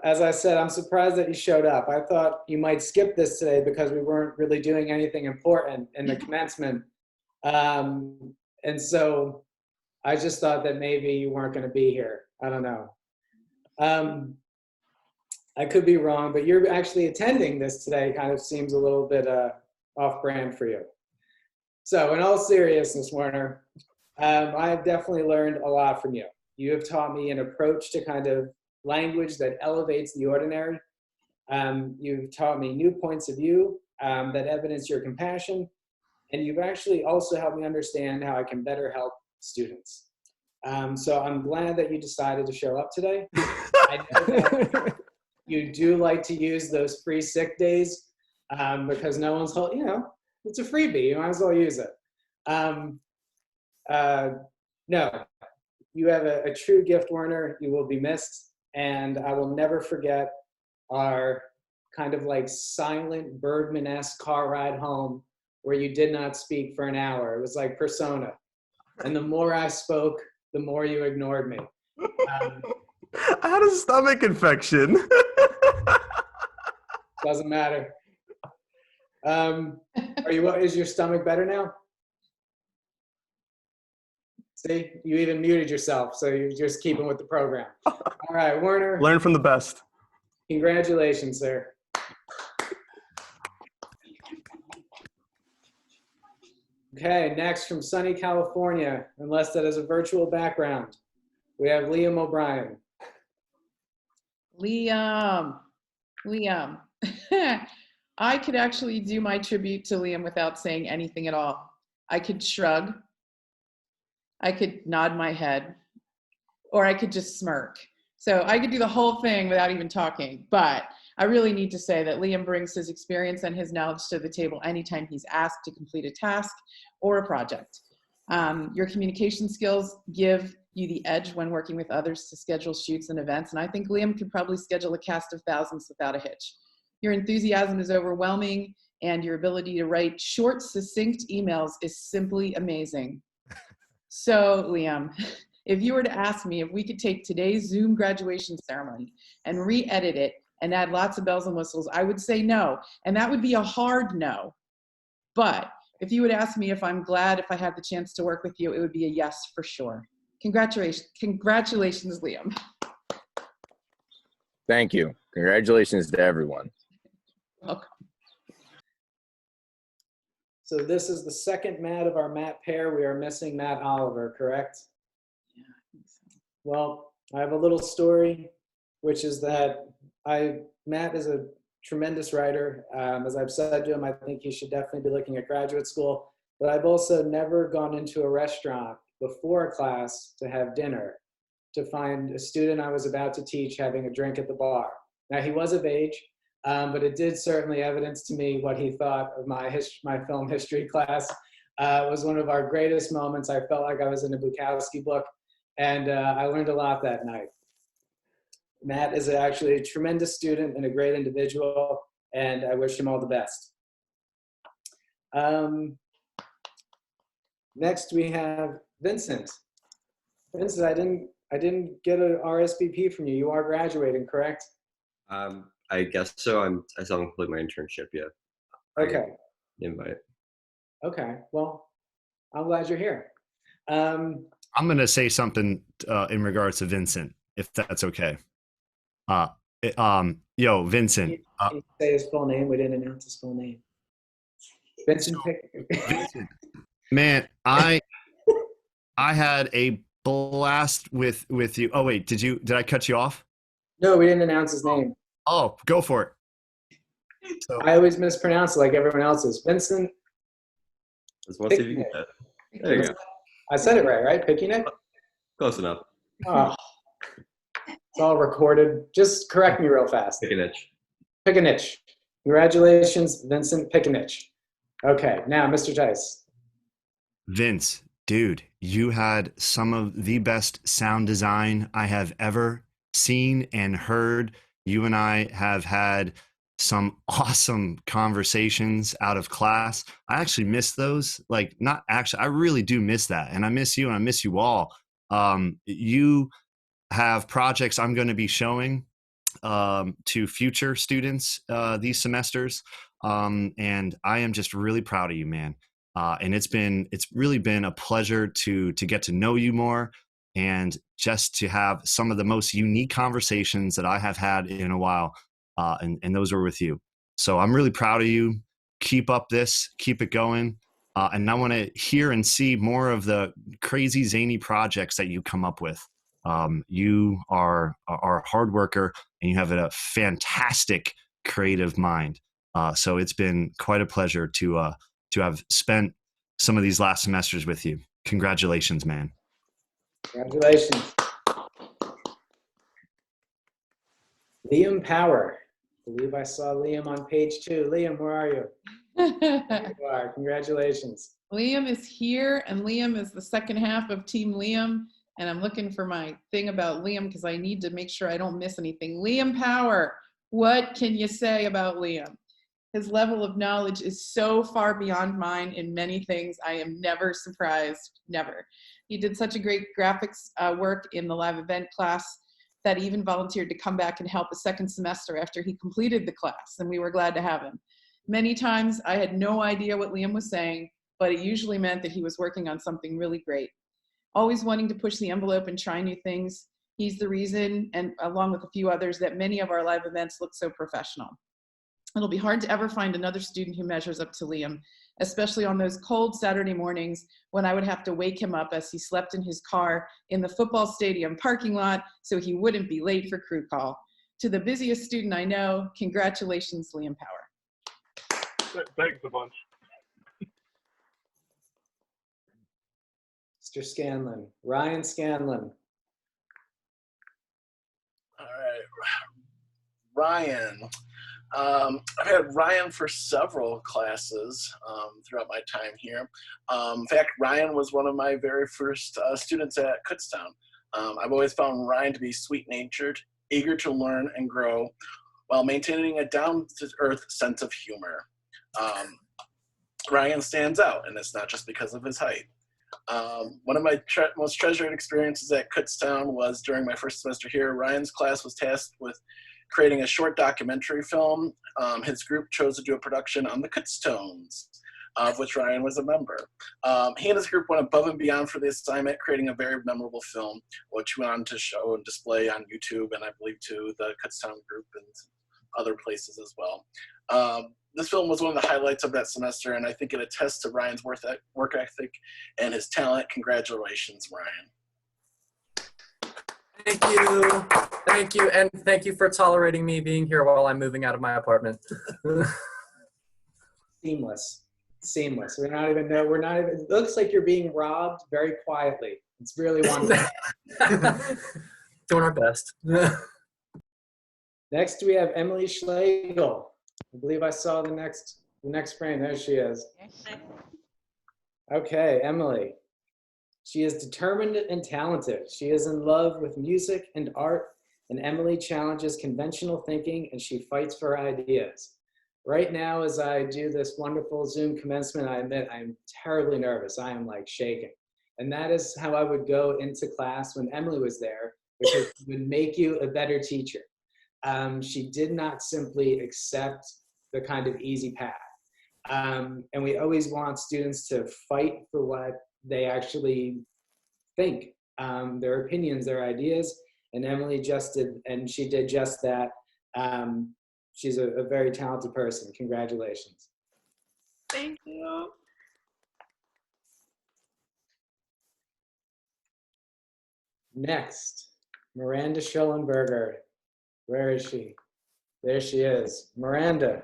As I said, I'm surprised that you showed up. I thought you might skip this today because we weren't really doing anything important in the commencement. And so I just thought that maybe you weren't going to be here. I don't know. I could be wrong, but you're actually attending this today. Kind of seems a little bit off-brand for you. So in all seriousness, Werner, I've definitely learned a lot from you. You have taught me an approach to kind of language that elevates the ordinary. You've taught me new points of view that evidence your compassion. And you've actually also helped me understand how I can better help students. So I'm glad that you decided to show up today. I know that you do like to use those free sick days because no one's, it's a freebie. You might as well use it. No, you have a true gift, Werner. You will be missed. And I will never forget our kind of like silent Bergman-esque car ride home where you did not speak for an hour. It was like persona. And the more I spoke, the more you ignored me. I had a stomach infection. Doesn't matter. Is your stomach better now? See, you even muted yourself, so you're just keeping with the program. All right, Werner. Learn from the best. Congratulations, sir. Okay, next from sunny California, unless that is a virtual background, we have Liam O'Brien. Liam. I could actually do my tribute to Liam without saying anything at all. I could shrug. I could nod my head, or I could just smirk. So I could do the whole thing without even talking, but I really need to say that Liam brings his experience and his knowledge to the table anytime he's asked to complete a task or a project. Your communication skills give you the edge when working with others to schedule shoots and events, and I think Liam could probably schedule a cast of thousands without a hitch. Your enthusiasm is overwhelming, and your ability to write short, succinct emails is simply amazing. So, Liam, if you were to ask me if we could take today's Zoom graduation ceremony and re-edit it and add lots of bells and whistles, I would say no, and that would be a hard no. But if you would ask me if I'm glad if I had the chance to work with you, it would be a yes for sure. Congratulations, Liam. Thank you. Congratulations to everyone. Welcome. So this is the second Matt of our Matt pair. We are missing Matt Oliver, correct? Yeah, I think so. Well, I have a little story, which is that Matt is a tremendous writer. As I've said to him, I think he should definitely be looking at graduate school. But I've also never gone into a restaurant before a class to have dinner, to find a student I was about to teach having a drink at the bar. Now, he was of age, but it did certainly evidence to me what he thought of my film history class. It was one of our greatest moments. I felt like I was in a Bukowski book, and I learned a lot that night. Matt is actually a tremendous student and a great individual, and I wish him all the best. Next, we have Vincent. Vincent, I didn't get an RSVP from you. You are graduating, correct? I guess so. I still haven't completed my internship yet. Okay. Invite. Okay. Well, I'm glad you're here. I'm going to say something in regards to Vincent, if that's okay. Yo, Vincent. Can you say his full name? We didn't announce his full name. Vincent. Vincent. Man, I had a blast with you. Oh wait, did I cut you off? No, we didn't announce his name. Oh, go for it. So, I always mispronounce it like everyone else's. Vincent. Let's see if you get that. There you go. I said it right? Picnic? Close enough. Oh, it's all recorded. Just correct me real fast. Pickenich. Congratulations, Vincent Pickenich. Okay, now Mr. Tice. Vince, dude, you had some of the best sound design I have ever seen and heard. You and I have had some awesome conversations out of class. I actually miss those. Like, not actually, I really do miss that. And I miss you and I miss you all. You have projects I'm going to be showing to future students these semesters. And I am just really proud of you, man. And it's really been a pleasure to get to know you more and just to have some of the most unique conversations that I have had in a while. And those were with you. So I'm really proud of you. Keep up this, keep it going. And I want to hear and see more of the crazy zany projects that you come up with. You are a hard worker and you have a fantastic creative mind. So it's been quite a pleasure to have spent some of these last semesters with you. Congratulations, man. Congratulations. Liam Power. I believe I saw Liam on page 2. Liam, where are you? There you are. Congratulations. Liam is here, and Liam is the second half of Team Liam. And I'm looking for my thing about Liam because I need to make sure I don't miss anything. Liam Power, what can you say about Liam? His level of knowledge is so far beyond mine in many things. I am never surprised, never. He did such a great graphics work in the live event class that he even volunteered to come back and help a second semester after he completed the class, and we were glad to have him. Many times I had no idea what Liam was saying, but it usually meant that he was working on something really great. Always wanting to push the envelope and try new things. He's the reason, and along with a few others, that many of our live events look so professional. It'll be hard to ever find another student who measures up to Liam, especially on those cold Saturday mornings when I would have to wake him up as he slept in his car in the football stadium parking lot so he wouldn't be late for crew call. To the busiest student I know, congratulations, Liam Power. Thanks a bunch. Mr. Scanlon, Ryan Scanlon. Ryan. I've had Ryan for several classes throughout my time here. In fact, Ryan was one of my very first students at Kutztown. I've always found Ryan to be sweet-natured, eager to learn and grow, while maintaining a down-to-earth sense of humor. Ryan stands out, and it's not just because of his height. One of my most treasured experiences at Kutztown was during my first semester here. Ryan's class was tasked with creating a short documentary film. His group chose to do a production on the Kutztowns, of which Ryan was a member. He and his group went above and beyond for the assignment, creating a very memorable film, which went on to show and display on YouTube, and I believe to the Kutztown group and other places as well. This film was one of the highlights of that semester, and I think it attests to Ryan's work ethic and his talent. Congratulations, Ryan. Thank you. Thank you. And thank you for tolerating me being here while I'm moving out of my apartment. Seamless. Seamless. We're not even, it looks like you're being robbed very quietly. It's really wonderful. Doing our best. Next, we have Emily Schlegel. I believe I saw the next frame. There she is. Okay, Emily. She is determined and talented. She is in love with music and art, and Emily challenges conventional thinking, and she fights for ideas. Right now, as I do this wonderful Zoom commencement, I admit I'm terribly nervous. I am like shaking. And that is how I would go into class when Emily was there, because it would make you a better teacher. She did not simply accept the kind of easy path. And we always want students to fight for what they actually think, their opinions, their ideas, and Emily just did, and she did just that. She's a very talented person. Congratulations. Thank you. Next, Miranda Schollenberger. Where is she? There she is. Miranda.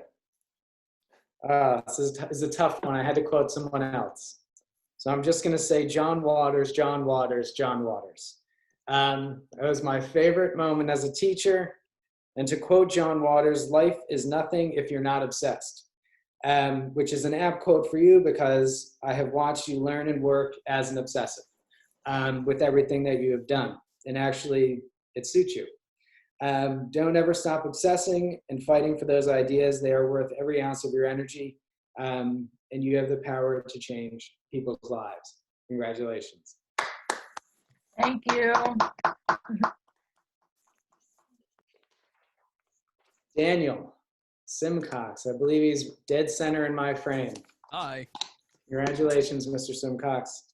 This is a tough one. I had to quote someone else. So I'm just going to say John Waters, John Waters, John Waters. That was my favorite moment as a teacher. And to quote John Waters, life is nothing if you're not obsessed, which is an apt quote for you because I have watched you learn and work as an obsessive with everything that you have done. And actually, it suits you. Don't ever stop obsessing and fighting for those ideas. They are worth every ounce of your energy, and you have the power to change people's lives. Congratulations. Thank you. Daniel Simcox. I believe he's dead center in my frame. Hi. Congratulations, Mr. Simcox.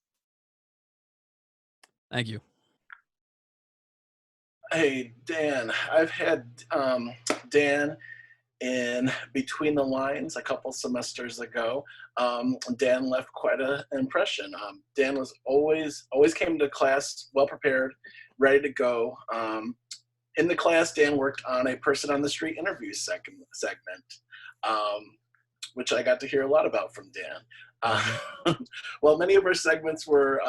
Thank you. Hey, Dan. I've had Dan in Between the Lines a couple semesters ago. Dan left quite an impression. Dan was always came to class well prepared, ready to go. In the class, Dan worked on a person on the street interview segment, which I got to hear a lot about from Dan. While many of our segments were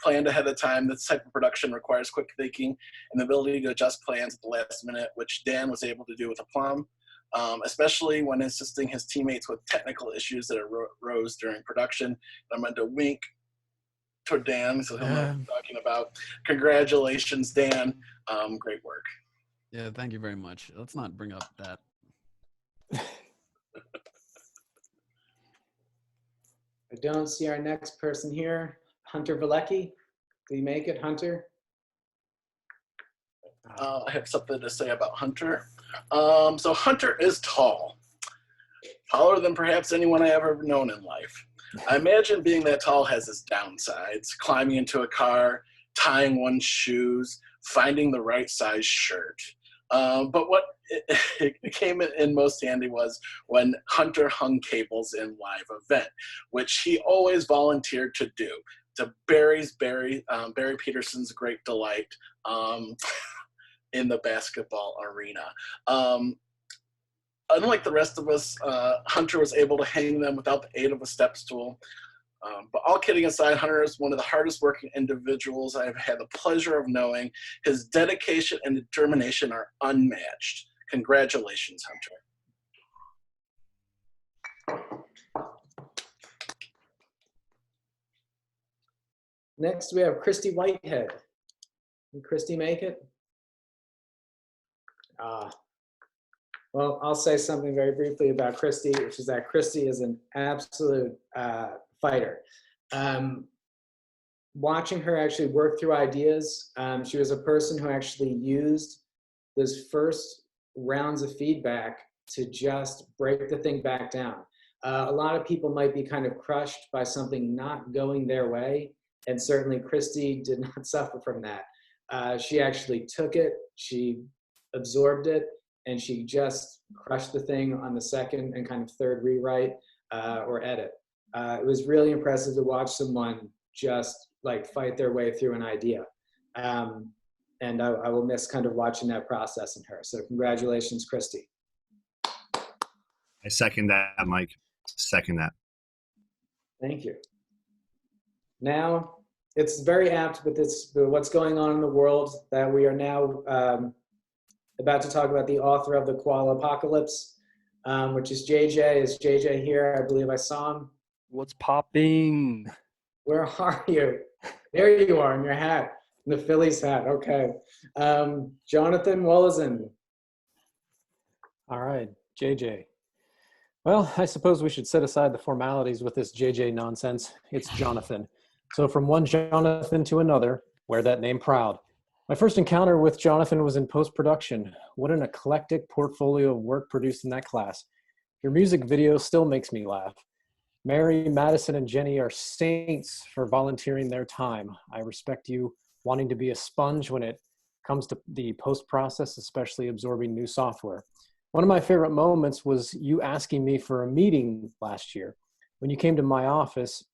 planned ahead of time, this type of production requires quick thinking and the ability to adjust plans at the last minute, which Dan was able to do with aplomb, especially when assisting his teammates with technical issues that arose during production. I'm going to wink toward Dan, so he'll know what I'm talking about. Congratulations, Dan. Great work. Yeah, thank you very much. Let's not bring up that. I don't see our next person here. Hunter Valecki. Did you make it, Hunter? I have something to say about Hunter. So Hunter is tall. Taller than perhaps anyone I ever known in life. I imagine being that tall has its downsides. Climbing into a car, tying one's shoes, finding the right size shirt. But what it came in most handy was when Hunter hung cables in live event, which he always volunteered to do, to Barry Peterson's great delight in the basketball arena. Unlike the rest of us, Hunter was able to hang them without the aid of a step stool. But all kidding aside, Hunter is one of the hardest working individuals I've had the pleasure of knowing. His dedication and determination are unmatched. Congratulations, Hunter. Next, we have Christy Whitehead. Can Christy make it? Well, I'll say something very briefly about Christy, which is that Christy is an absolute fighter. Watching her actually work through ideas, she was a person who actually used those first rounds of feedback to just break the thing back down. A lot of people might be kind of crushed by something not going their way, and certainly Christy did not suffer from that. She actually took it, she absorbed it, and she just crushed the thing on the second and kind of third rewrite or edit. It was really impressive to watch someone just like fight their way through an idea. And I will miss kind of watching that process in her. So congratulations, Christy. I second that, Mike. Second that. Thank you. Now, it's very apt with what's going on in the world that we are now about to talk about the author of the Koala Apocalypse, which is JJ. Is JJ here? I believe I saw him. What's popping? Where are you? There you are in your hat, in the Phillies hat. Okay. Jonathan Wallison. All right, JJ. Well, I suppose we should set aside the formalities with this JJ nonsense. It's Jonathan. So from one Jonathan to another, wear that name proud. My first encounter with Jonathan was in post-production. What an eclectic portfolio of work produced in that class. Your music video still makes me laugh. Mary, Madison, and Jenny are saints for volunteering their time. I respect you wanting to be a sponge when it comes to the post process, especially absorbing new software. One of my favorite moments was you asking me for a meeting last year. When you came to my office,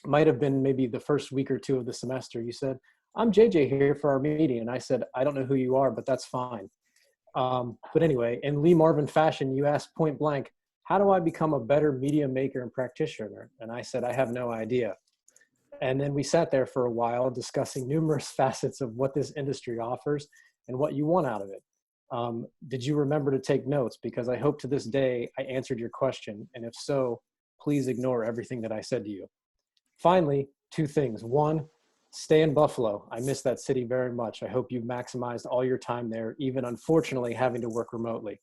might have been maybe the first week or two of the semester, you said, I'm JJ here for our meeting. And I said, I don't know who you are, but that's fine. But anyway, in Lee Marvin fashion, you asked point blank, how do I become a better media maker and practitioner? And I said, I have no idea. And then we sat there for a while discussing numerous facets of what this industry offers and what you want out of it. Did you remember to take notes? Because I hope to this day I answered your question. And if so, please ignore everything that I said to you. Finally, two things. One, stay in Buffalo. I miss that city very much. I hope you've maximized all your time there, even unfortunately having to work remotely.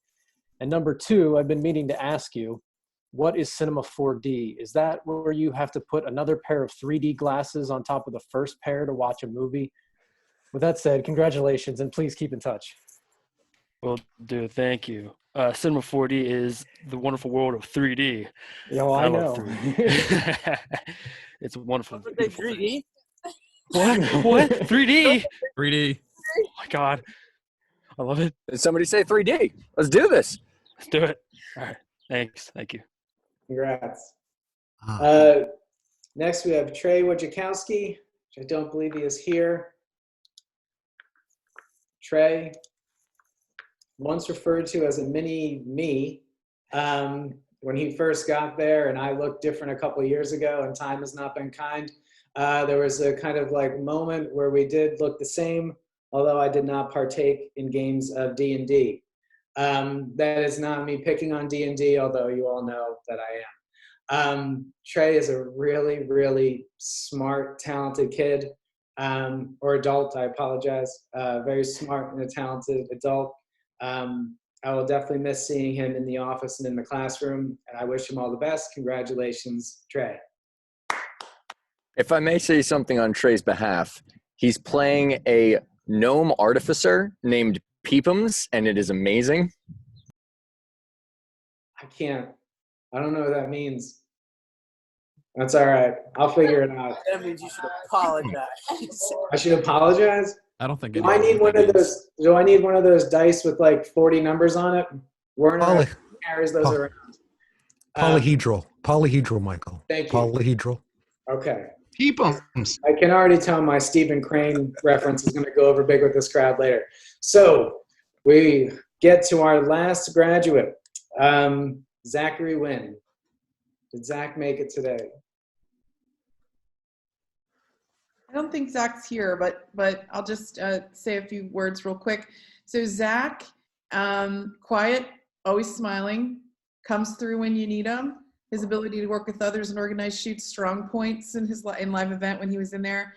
And number two, I've been meaning to ask you, what is Cinema 4D? Is that where you have to put another pair of 3D glasses on top of the first pair to watch a movie? With that said, congratulations, and please keep in touch. Well, dude, thank you. Cinema 4D is the wonderful world of 3D. Yo, I know. love 3D. It's wonderful. What was 3D? What? What? 3D? 3D. Oh my God. I love it. Did somebody say 3D? Let's do this. Let's do it. All right. Thanks. Thank you. Congrats. Next, we have Trey Wojciechowski, which I don't believe he is here. Trey, once referred to as a mini me, when he first got there, and I looked different a couple of years ago, and time has not been kind. There was a kind of like moment where we did look the same, although I did not partake in games of D&D. That is not me picking on D&D, although you all know that I am. Trey is a really, really smart, talented kid, or adult, I apologize. Very smart and a talented adult. I will definitely miss seeing him in the office and in the classroom, and I wish him all the best. Congratulations, Trey. If I may say something on Trey's behalf, he's playing a gnome artificer named Peepums, and it is amazing. I can't. I don't know what that means. That's all right. I'll figure it out. That means you should apologize. I should apologize? I don't think Do I need one of those? Do I need one of those dice with like 40 numbers on it? Werner carries those around. Polyhedral, Michael. Thank you. Polyhedral. Okay. Peepums. I can already tell my Stephen Crane reference is going to go over big with this crowd later. So we get to our last graduate, Zachary Wynn. Did Zach make it today? I don't think Zach's here, but I'll just say a few words real quick. So Zach Quiet, always smiling, comes through when you need him. His ability to work with others and organize shoots strong points in his live event when he was in there.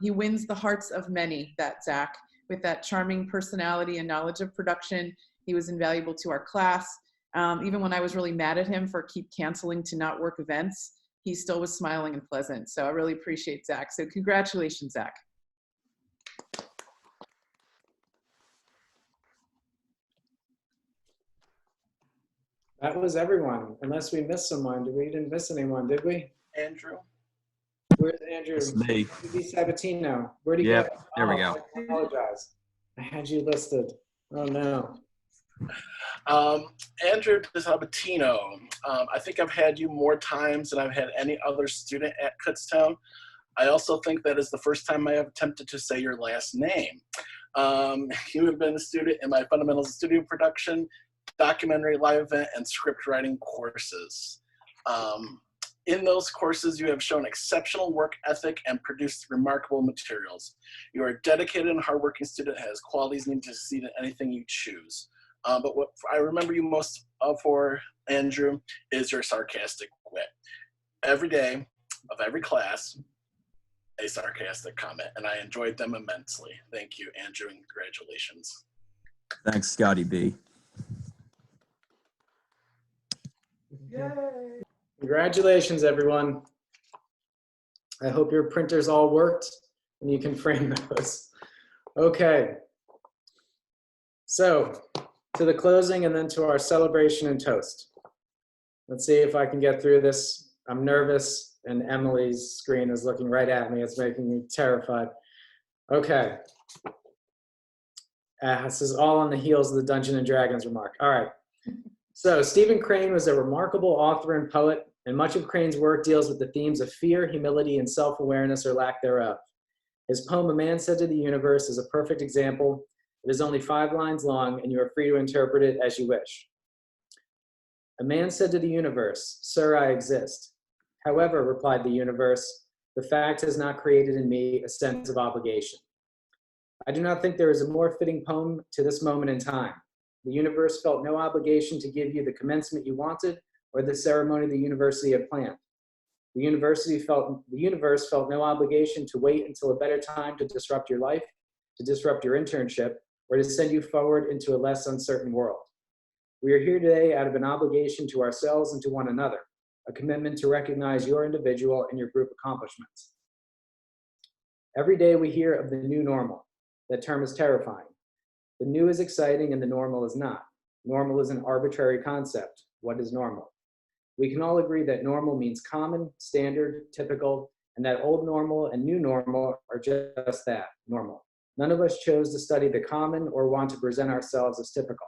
He wins the hearts of many, that Zach, with that charming personality and knowledge of production. He was invaluable to our class. Even when I was really mad at him for keep canceling to not work events, he still was smiling and pleasant. So I really appreciate Zach. So congratulations, Zach. That was everyone, unless we missed someone. We didn't miss anyone, did we? Andrew. Where's Andrew? It's me. Sabatino. Where'd he Yep, go? there we go. I apologize. I had you listed. Oh no. Andrew Sabatino. I think I've had you more times than I've had any other student at Kutztown. I also think that is the first time I have attempted to say your last name. You have been a student in my Fundamentals of Studio Production, documentary live event, and script writing courses. In those courses, you have shown exceptional work ethic and produced remarkable materials. You are a dedicated and hardworking student that has qualities needed to succeed in anything you choose. But what I remember you most for, Andrew, is your sarcastic wit. Every day of every class, a sarcastic comment, and I enjoyed them immensely. Thank you, Andrew, and congratulations. Thanks, Scotty B. Yay. Congratulations, everyone. I hope your printers all worked and you can frame those. Okay. So, to the closing and then to our celebration and toast. Let's see if I can get through this. I'm nervous and Emily's screen is looking right at me. It's making me terrified. Okay. This is all on the heels of the Dungeons and Dragons remark. All right. So Stephen Crane was a remarkable author and poet, and much of Crane's work deals with the themes of fear, humility, and self-awareness or lack thereof. His poem, A Man Said to the Universe, is a perfect example. It is only 5 lines long, and you are free to interpret it as you wish. A man said to the universe, "Sir, I exist. However," replied the universe, "the fact has not created in me a sense of obligation." I do not think there is a more fitting poem to this moment in time. The universe felt no obligation to give you the commencement you wanted or the ceremony the university had planned. The universe felt no obligation to wait until a better time to disrupt your life, to disrupt your internship, or to send you forward into a less uncertain world. We are here today out of an obligation to ourselves and to one another, a commitment to recognize your individual and your group accomplishments. Every day we hear of the new normal. That term is terrifying. The new is exciting and the normal is not. Normal is an arbitrary concept. What is normal? We can all agree that normal means common, standard, typical, and that old normal and new normal are just that, normal. None of us chose to study the common or want to present ourselves as typical.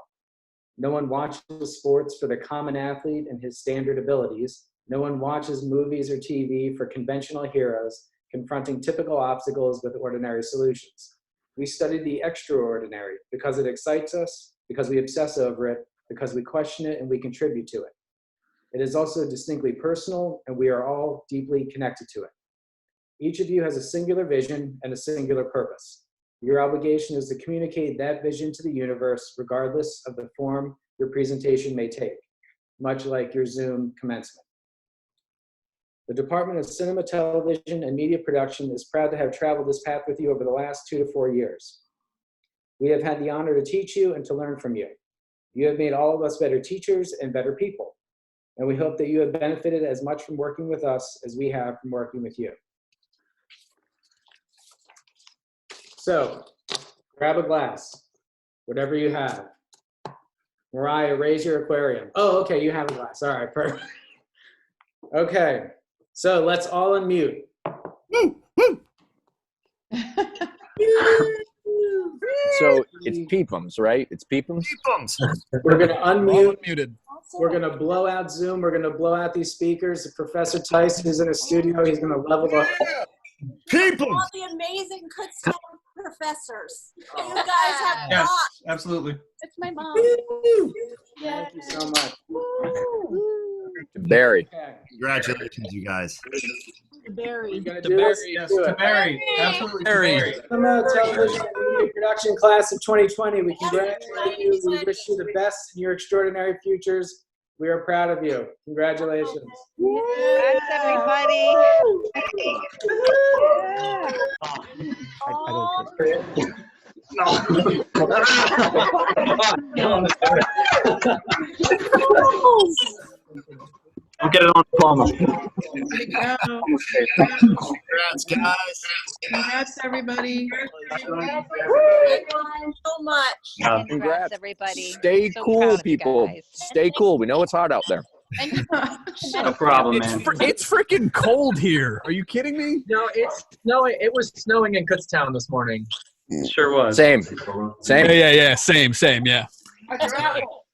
No one watches sports for the common athlete and his standard abilities. No one watches movies or TV for conventional heroes confronting typical obstacles with ordinary solutions. We study the extraordinary because it excites us, because we obsess over it, because we question it and we contribute to it. It is also distinctly personal and we are all deeply connected to it. Each of you has a singular vision and a singular purpose. Your obligation is to communicate that vision to the universe regardless of the form your presentation may take, much like your Zoom commencement. The Department of Cinema, Television, and Media Production is proud to have traveled this path with you over the last 2 to 4 years. We have had the honor to teach you and to learn from you. You have made all of us better teachers and better people, and we hope that you have benefited as much from working with us as we have from working with you. So, grab a glass, whatever you have. Mariah, raise your aquarium. Oh, okay, you have a glass. All right, perfect. Okay. So let's all unmute. So it's Peepums, right? It's Peepums? Peepums. We're going to unmute. Muted. We're going to blow out Zoom. We're going to blow out these speakers. Professor Tyson is in a studio. He's going to level up. Peepums. All the amazing Kutztown professors. You guys have Yes, rocked. absolutely. It's my mom. Thank you so much. Barry. Okay. Congratulations, you guys. Barry. We're gonna To do Barry, this. yes, Do to it. Barry. Absolutely. to Barry. Barry. Cinema, television, and Media Production Class of 2020, we congratulate you. We wish you the best in your extraordinary futures. We are proud of you. Congratulations. Congrats, everybody. I'll get it on diploma. Congrats, guys. Congrats, everybody. So much. Congrats, everybody. Stay So cool, proud of you people. guys. Stay cool. We know it's hot out there. No problem, It's, man. it's freaking cold here. Are you kidding me? No, it's snowing. It was snowing in Kutztown this morning. It sure was. Same. Yeah. Same. Yeah. How's your apple?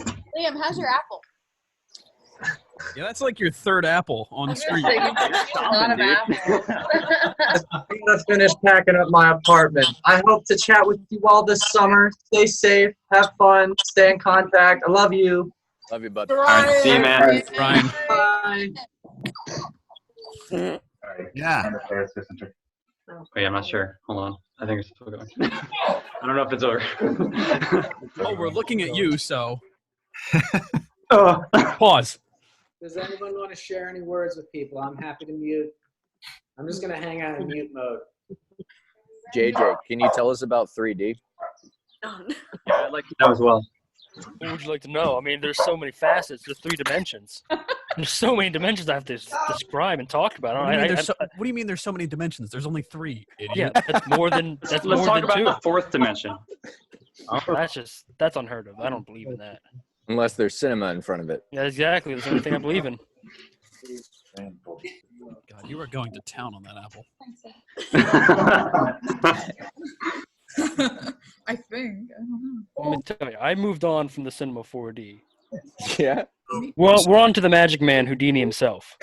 Liam, how's your apple? Yeah, that's like your third apple on the street. A lot of apples. I'm gonna finish packing up my apartment. I hope to chat with you all this summer. Stay safe, have fun, stay in contact. I love you. Love you, bud. All right, see you, man. Ryan. Bye. Yeah. Oh, yeah, I'm not sure. Hold on. I think it's still going. I don't know if it's over. Oh, we're looking at you, so Oh. pause. Does anyone want to share any words with people? I'm happy to mute. I'm just going to hang out in mute mode. JJ, can you tell us about 3D? Yeah, I'd like to know as well. What would you like to know? I mean, there's so many facets. There's 3 dimensions. There's so many dimensions I have to describe and talk about. What do you mean there's so many dimensions? There's only 3, idiot. Yeah, that's more than Let's more talk than about 2. the 4th dimension. That's unheard of. I don't believe in that. Unless there's cinema in front of it. Yeah, exactly. That's the only thing I believe in. God, you are going to town on that apple. I think. I don't know. Let me tell you, I moved on from the Cinema 4D. Yeah. Well, we're on to the Magic Man, Houdini himself.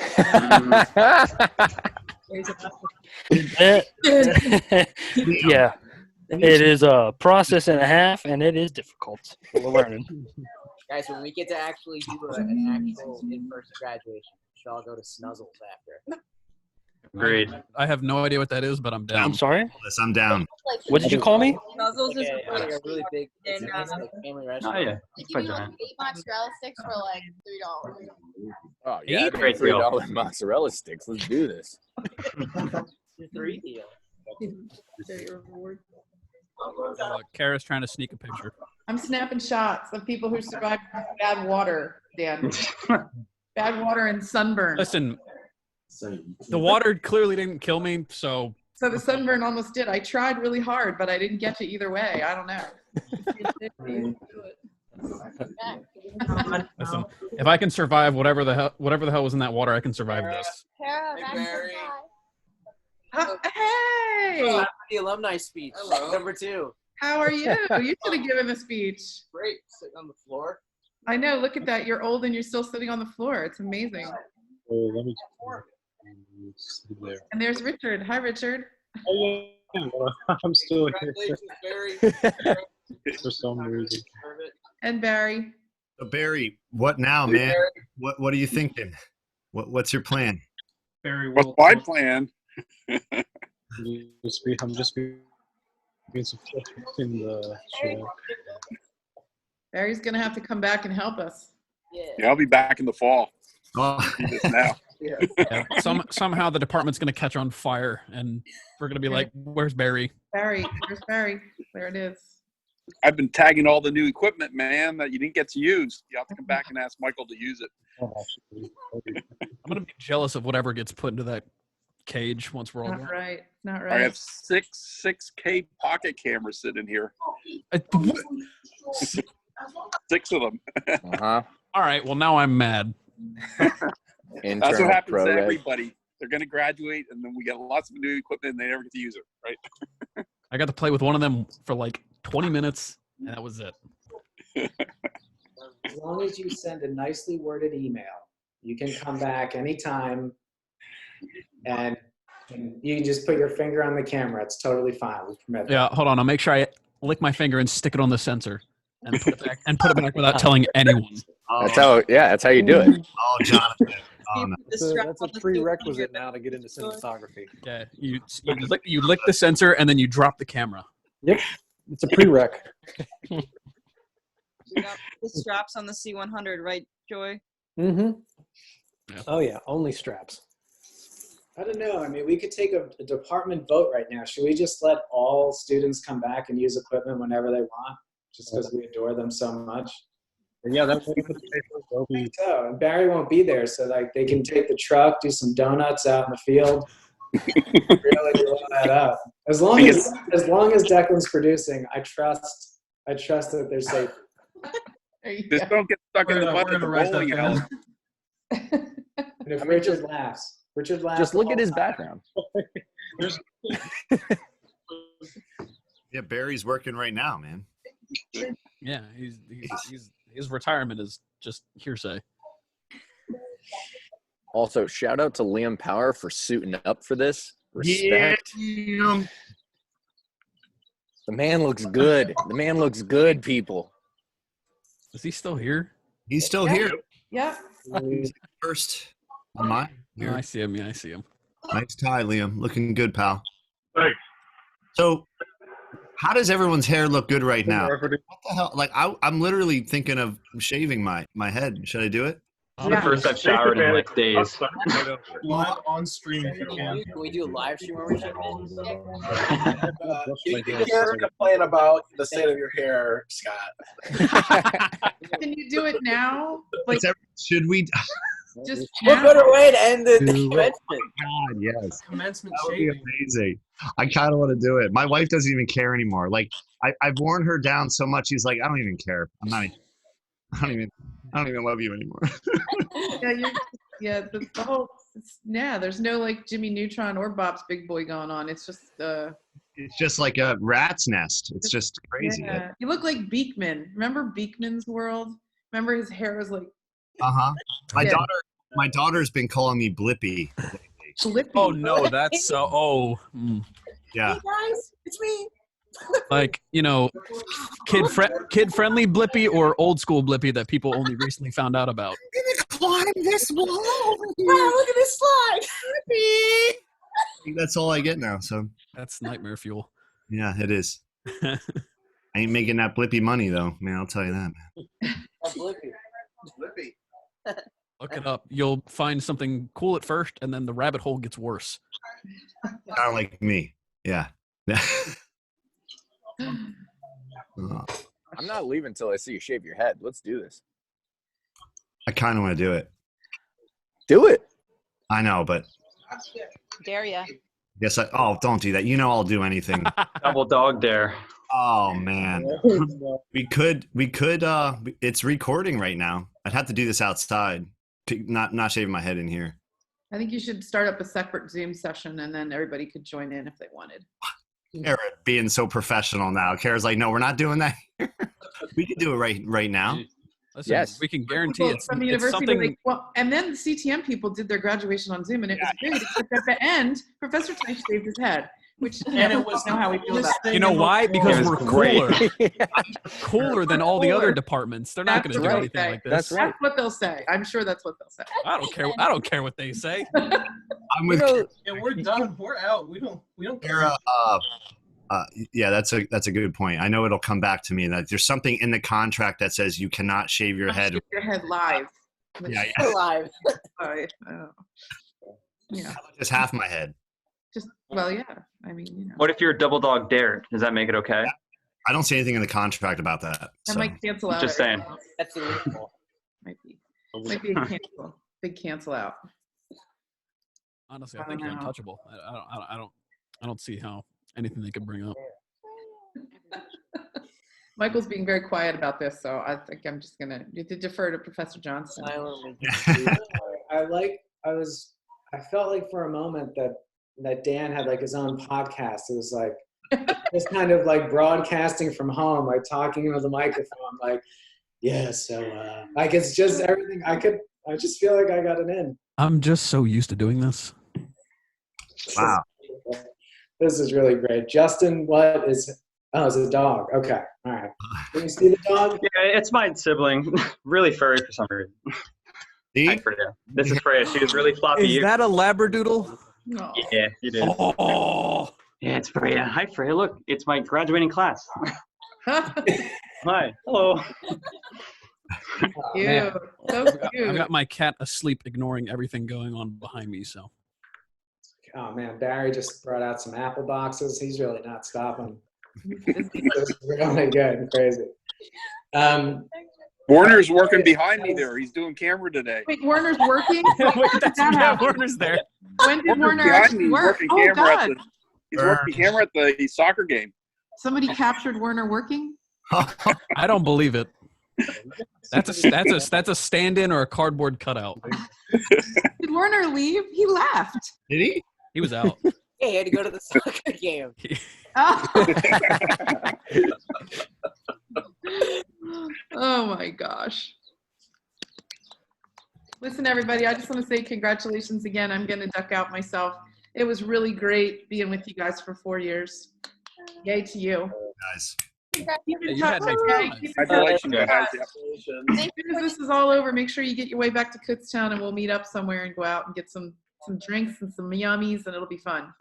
Yeah. It is a process and a half, and it is difficult. But we're learning. Guys, when we get to actually do an actual in-person graduation, we should all go to Snuzzles after. Great. I have no idea what that is, but I'm down. I'm sorry? Yes, I'm down. What did you call me? Snuzzles is Like a really big it's like family Oh, restaurant. yeah. They give you like 8 mozzarella sticks for like $3. Oh, yeah. Great deal. $3 mozzarella sticks. Let's do this. It's a $3 deal. Kara's trying to sneak a picture. I'm snapping shots of people who survived bad water, Dan. Bad water and sunburn. Listen, the water clearly didn't kill me, so... So the sunburn almost did. I tried really hard, but I didn't get to either way. I don't know. Listen, if I can survive whatever the hell was in that water, I can survive this. Hey! The alumni speech. Number 2. How are you? You should have given a speech. Great. Sitting on the floor. I know. Look at that. You're old and you're still sitting on the floor. It's amazing. Oh, let me sit there. And there's Richard. Hi, Richard. Oh, yeah. I'm still here. Congratulations, For some reason. And Barry. So Barry, what now, man? What are you thinking? What's your plan? What's my plan? I'm just being in the show. Barry's going to have to come back and help us. Yeah, I'll be back in the fall. Oh. Do this now. Yeah. Somehow the department's going to catch on fire, and we're going to be like, where's Barry? Barry. Where's Barry? There it is. I've been tagging all the new equipment, man, that you didn't get to use. You have to come back and ask Michael to use it. I'm going to be jealous of whatever gets put into that cage once we're all Not done. right. Not I right. have 6K pocket cameras sitting here. 6 of them. Uh-huh. All right, well, now I'm mad. That's what happens to everybody. They're going to graduate, and then we get lots of new equipment, and they never get to use it, right? I got to play with one of them for like 20 minutes, and that was it. As long as you send a nicely worded email, you can come back anytime, and you can just put your finger on the camera. It's totally fine. We permit that. Yeah, hold on. I'll make sure I lick my finger and stick it on the sensor and put it back without telling anyone. That's how you do it. Oh, Jonathan. Oh, no. That's a prerequisite now to get into cinematography. Yeah, you lick the sensor and then you drop the camera. Yep, it's a prereq. You got the straps on the C100, right, Joy? Mm-hmm. Oh yeah, only straps. I don't know. I mean, we could take a department vote right now. Should we just let all students come back and use equipment whenever they want, just because we adore them so much? Yeah, that's what I think so. And Barry won't be there, so like they can take the truck, do some donuts out in the field. Really blow that up. As long as Declan's producing, I trust that they're safe. Just don't get stuck in the mud at the bowling alley. And if Richard laughs. Just look at his background. Yeah, Barry's working right now, man. Yeah, his retirement is just hearsay. Also, shout out to Liam Power for suiting up for this. Respect. Yeah. The man looks good. The man looks good, people. Is he still here? He's still here. Yeah. He's first on mine. Oh, I see him. Yeah, I see him. Nice tie, Liam. Looking good, pal. Thanks. So, how does everyone's hair look good right now? What the hell? Like, I'm literally thinking of shaving my head. Should I do it? It's the first I've showered in like days. Live on stream if you can. Can we do a live stream where we shave You can't complain about the state of your hair, Scott. Can you do it now? Like, Should we? just What now? better way to end the commencement? God, yes. Commencement That would be amazing. I kind of want to do it. My wife doesn't even care anymore. Like I've worn her down so much. She's like, I don't even care. I don't even love you anymore. The whole. There's no like Jimmy Neutron or Bob's Big Boy going on. It's just It's just like a rat's nest. It's just crazy. Yeah. You look like Beekman. Remember Beekman's World? Remember his hair was like. My daughter's been calling me Blippy. Blippy. Oh no, that's so. Yeah. Hey guys, it's me. Like, kid friendly Blippy or old school Blippy that people only recently found out about. I'm gonna climb this wall over here. Wow, look at this slide. That's all I get now. So that's nightmare fuel. Yeah, it is. I ain't making that Blippy money though, man. I'll tell you that, man. Blippy. Look it up. You'll find something cool at first, and then the rabbit hole gets worse. Kind of like me. Yeah. I'm not leaving until I see you shave your head. Let's do this. I kind of want to do it. Do it. I know, but Dare ya. yes. Don't do that. I'll do anything. Double dog dare. Oh man. We could. It's recording right now. I'd have to do this outside. Not shaving my head in here. I think you should start up a separate Zoom session, and then everybody could join in if they wanted. Kara being so professional now. Kara's like, no, we're not doing that. We can do it right now. Listen, yes, we can guarantee People from the university. something. And then the CTM people did their graduation on Zoom, and it was great. Except at the end, Professor Type shaved his head, which And it was know how we feel about that. You know why? Because we're cooler. Cooler than all the Cooler. other departments. They're not going to do anything like this. That's right. That's what they'll say. I'm sure that's what they'll say. I don't care. I don't care what they say. I'm with Yeah, we're done. We're out. We don't care. Kara. Yeah, that's a good point. I know it'll come back to me that there's something in the contract that says you cannot shave your head. Shave your head live. Yeah. Live. Yeah. Just half my head. Yeah. I mean, What if you're a double dog dare? Does that make it okay? I don't see anything in the contract about that. That So. might cancel out. Just saying. That's illegal. Might be a cancel. Big cancel out. Honestly, I think you're untouchable. I don't see how anything they could bring up. Michael's being very quiet about this, so I think I'm just gonna defer to Professor Johnson. I felt like for a moment that Dan had like his own podcast. It was like just kind of like broadcasting from home, like talking into the microphone, like, yeah, so like it's just everything I just feel like I got it in. I'm just so used to doing this. Wow. This is really great. Justin, it's a dog. Okay. All right. Can you see the dog? Yeah, it's my sibling. Really furry for some reason. Hi, Freya. This is Freya. She has really floppy Is ears. that a Labradoodle? No. Yeah, it is. Oh, Yeah, it's Freya. Hi, Freya. Look, it's my graduating class. Hi. Hello. Cute. So cute. I've got my cat asleep, ignoring everything going on behind me. So. Oh man, Barry just brought out some apple boxes. He's really not stopping. It's really good and crazy. Warner's working behind me there. He's doing camera today. Wait, Warner's working? Wait, Warner's there. When did Warner behind actually me. work? He's Oh, working camera God. he's working camera at the soccer game. Somebody captured Warner working? I don't believe it. That's a stand-in or a cardboard cutout. Did Warner leave? He left. Did he? He was out. Hey, he had to go to the soccer game. Oh my gosh. Listen, everybody, I just want to say congratulations again. I'm going to duck out myself. It was really great being with you guys for 4 years. Yay to you. Guys. Keep in You touch, had me okay? fun. Keep in touch. Congratulations, guys. As soon as this is all over, make sure you get your way back to Kutztown and we'll meet up somewhere and go out and get some drinks and some yummies and it'll be fun.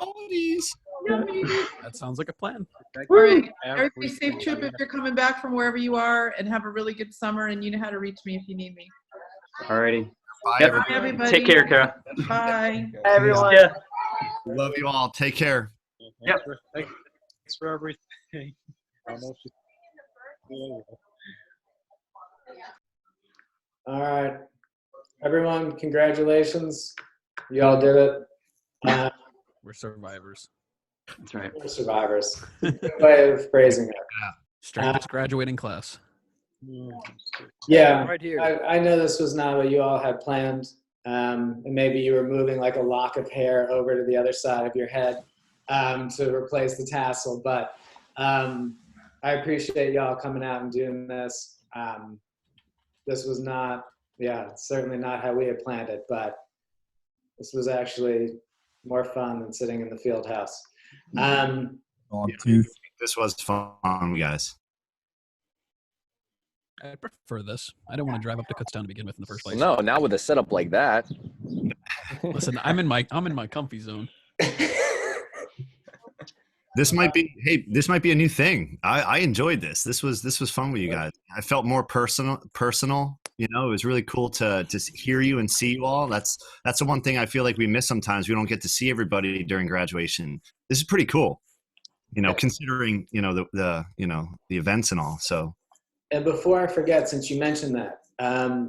That sounds like a plan. All right. Everybody safe trip if you're coming back from wherever you are, and have a really good summer, and you know how to reach me if you need me. Alrighty. Bye, Bye, everybody. Take care, Kara. Bye. Hi, everyone. Yeah. Love you all. Take care. Yep. Thanks for everything. I don't know if you- All right, everyone, congratulations. You all did it. We're survivors. That's right. We're survivors. Good way of phrasing it. Straightest graduating class. Yeah, Right here. I know this was not what you all had planned. And maybe you were moving like a lock of hair over to the other side of your head to replace the tassel. But I appreciate y'all coming out and doing this. This was not, certainly not how we had planned it, but this was actually more fun than sitting in the field house. This was fun, guys. I prefer this. I don't want to drive up to Kutztown to begin with in the first place. No, not with a setup like that. Listen, I'm in my comfy zone. This might be a new thing. I enjoyed this. This was fun with you guys. I felt more personal. You know, it was really cool to hear you and see you all. That's the one thing I feel like we miss sometimes. We don't get to see everybody during graduation. This is pretty cool. You know, considering the events and all. So. And before I forget, since you mentioned that,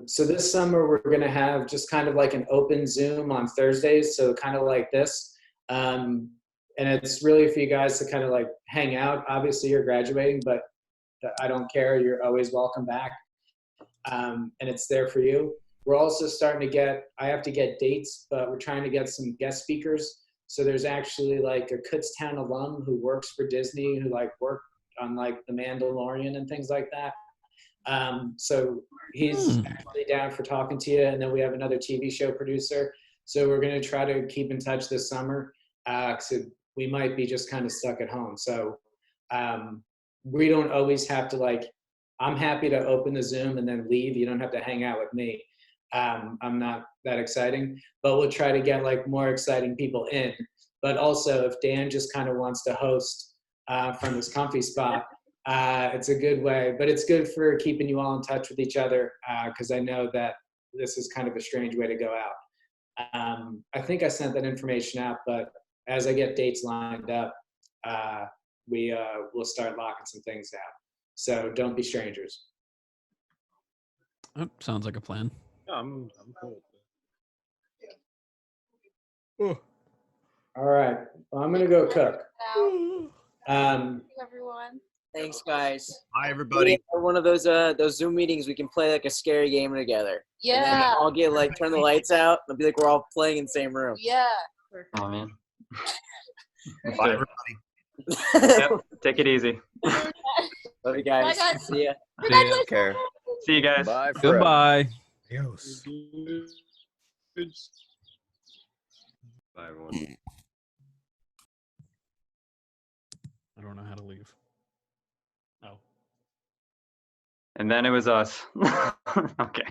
so this summer we're going to have just kind of like an open Zoom on Thursdays, so kind of like this. And it's really for you guys to kind of like hang out. Obviously, you're graduating, but I don't care. You're always welcome back. And it's there for you. We're also starting to I have to get dates, but we're trying to get some guest speakers. So there's actually like a Kutztown alum who works for Disney, who like worked on like The Mandalorian and things like that. So he's actually down for talking to you. And then we have another TV show producer. So we're going to try to keep in touch this summer. So we might be just kind of stuck at home. So we don't always have to I'm happy to open the Zoom and then leave. You don't have to hang out with me. I'm not that exciting, but we'll try to get more exciting people in. But also if Dan just kind of wants to host from his comfy spot, it's a good way, but it's good for keeping you all in touch with each other because I know that this is kind of a strange way to go out. I think I sent that information out, but as I get dates lined up, we'll start locking some things out. So don't be strangers. Oh, sounds like a plan. Yeah, I'm cool. All right. Well, I'm going to go cook. Everyone. Thanks, guys. Hi, everybody. One of those Zoom meetings, we can play like a scary game together. And then Yeah. I'll get turn the lights out. It'll be like we're all playing in the same room. Yeah. Oh man. Bye, everybody. Yep. Take it easy. Love you guys. Bye, guys. See ya. Take care. See you guys. Bye. Fred. Goodbye. Adios. Bye, everyone. I don't know how to leave. Oh. And then it was us. Okay.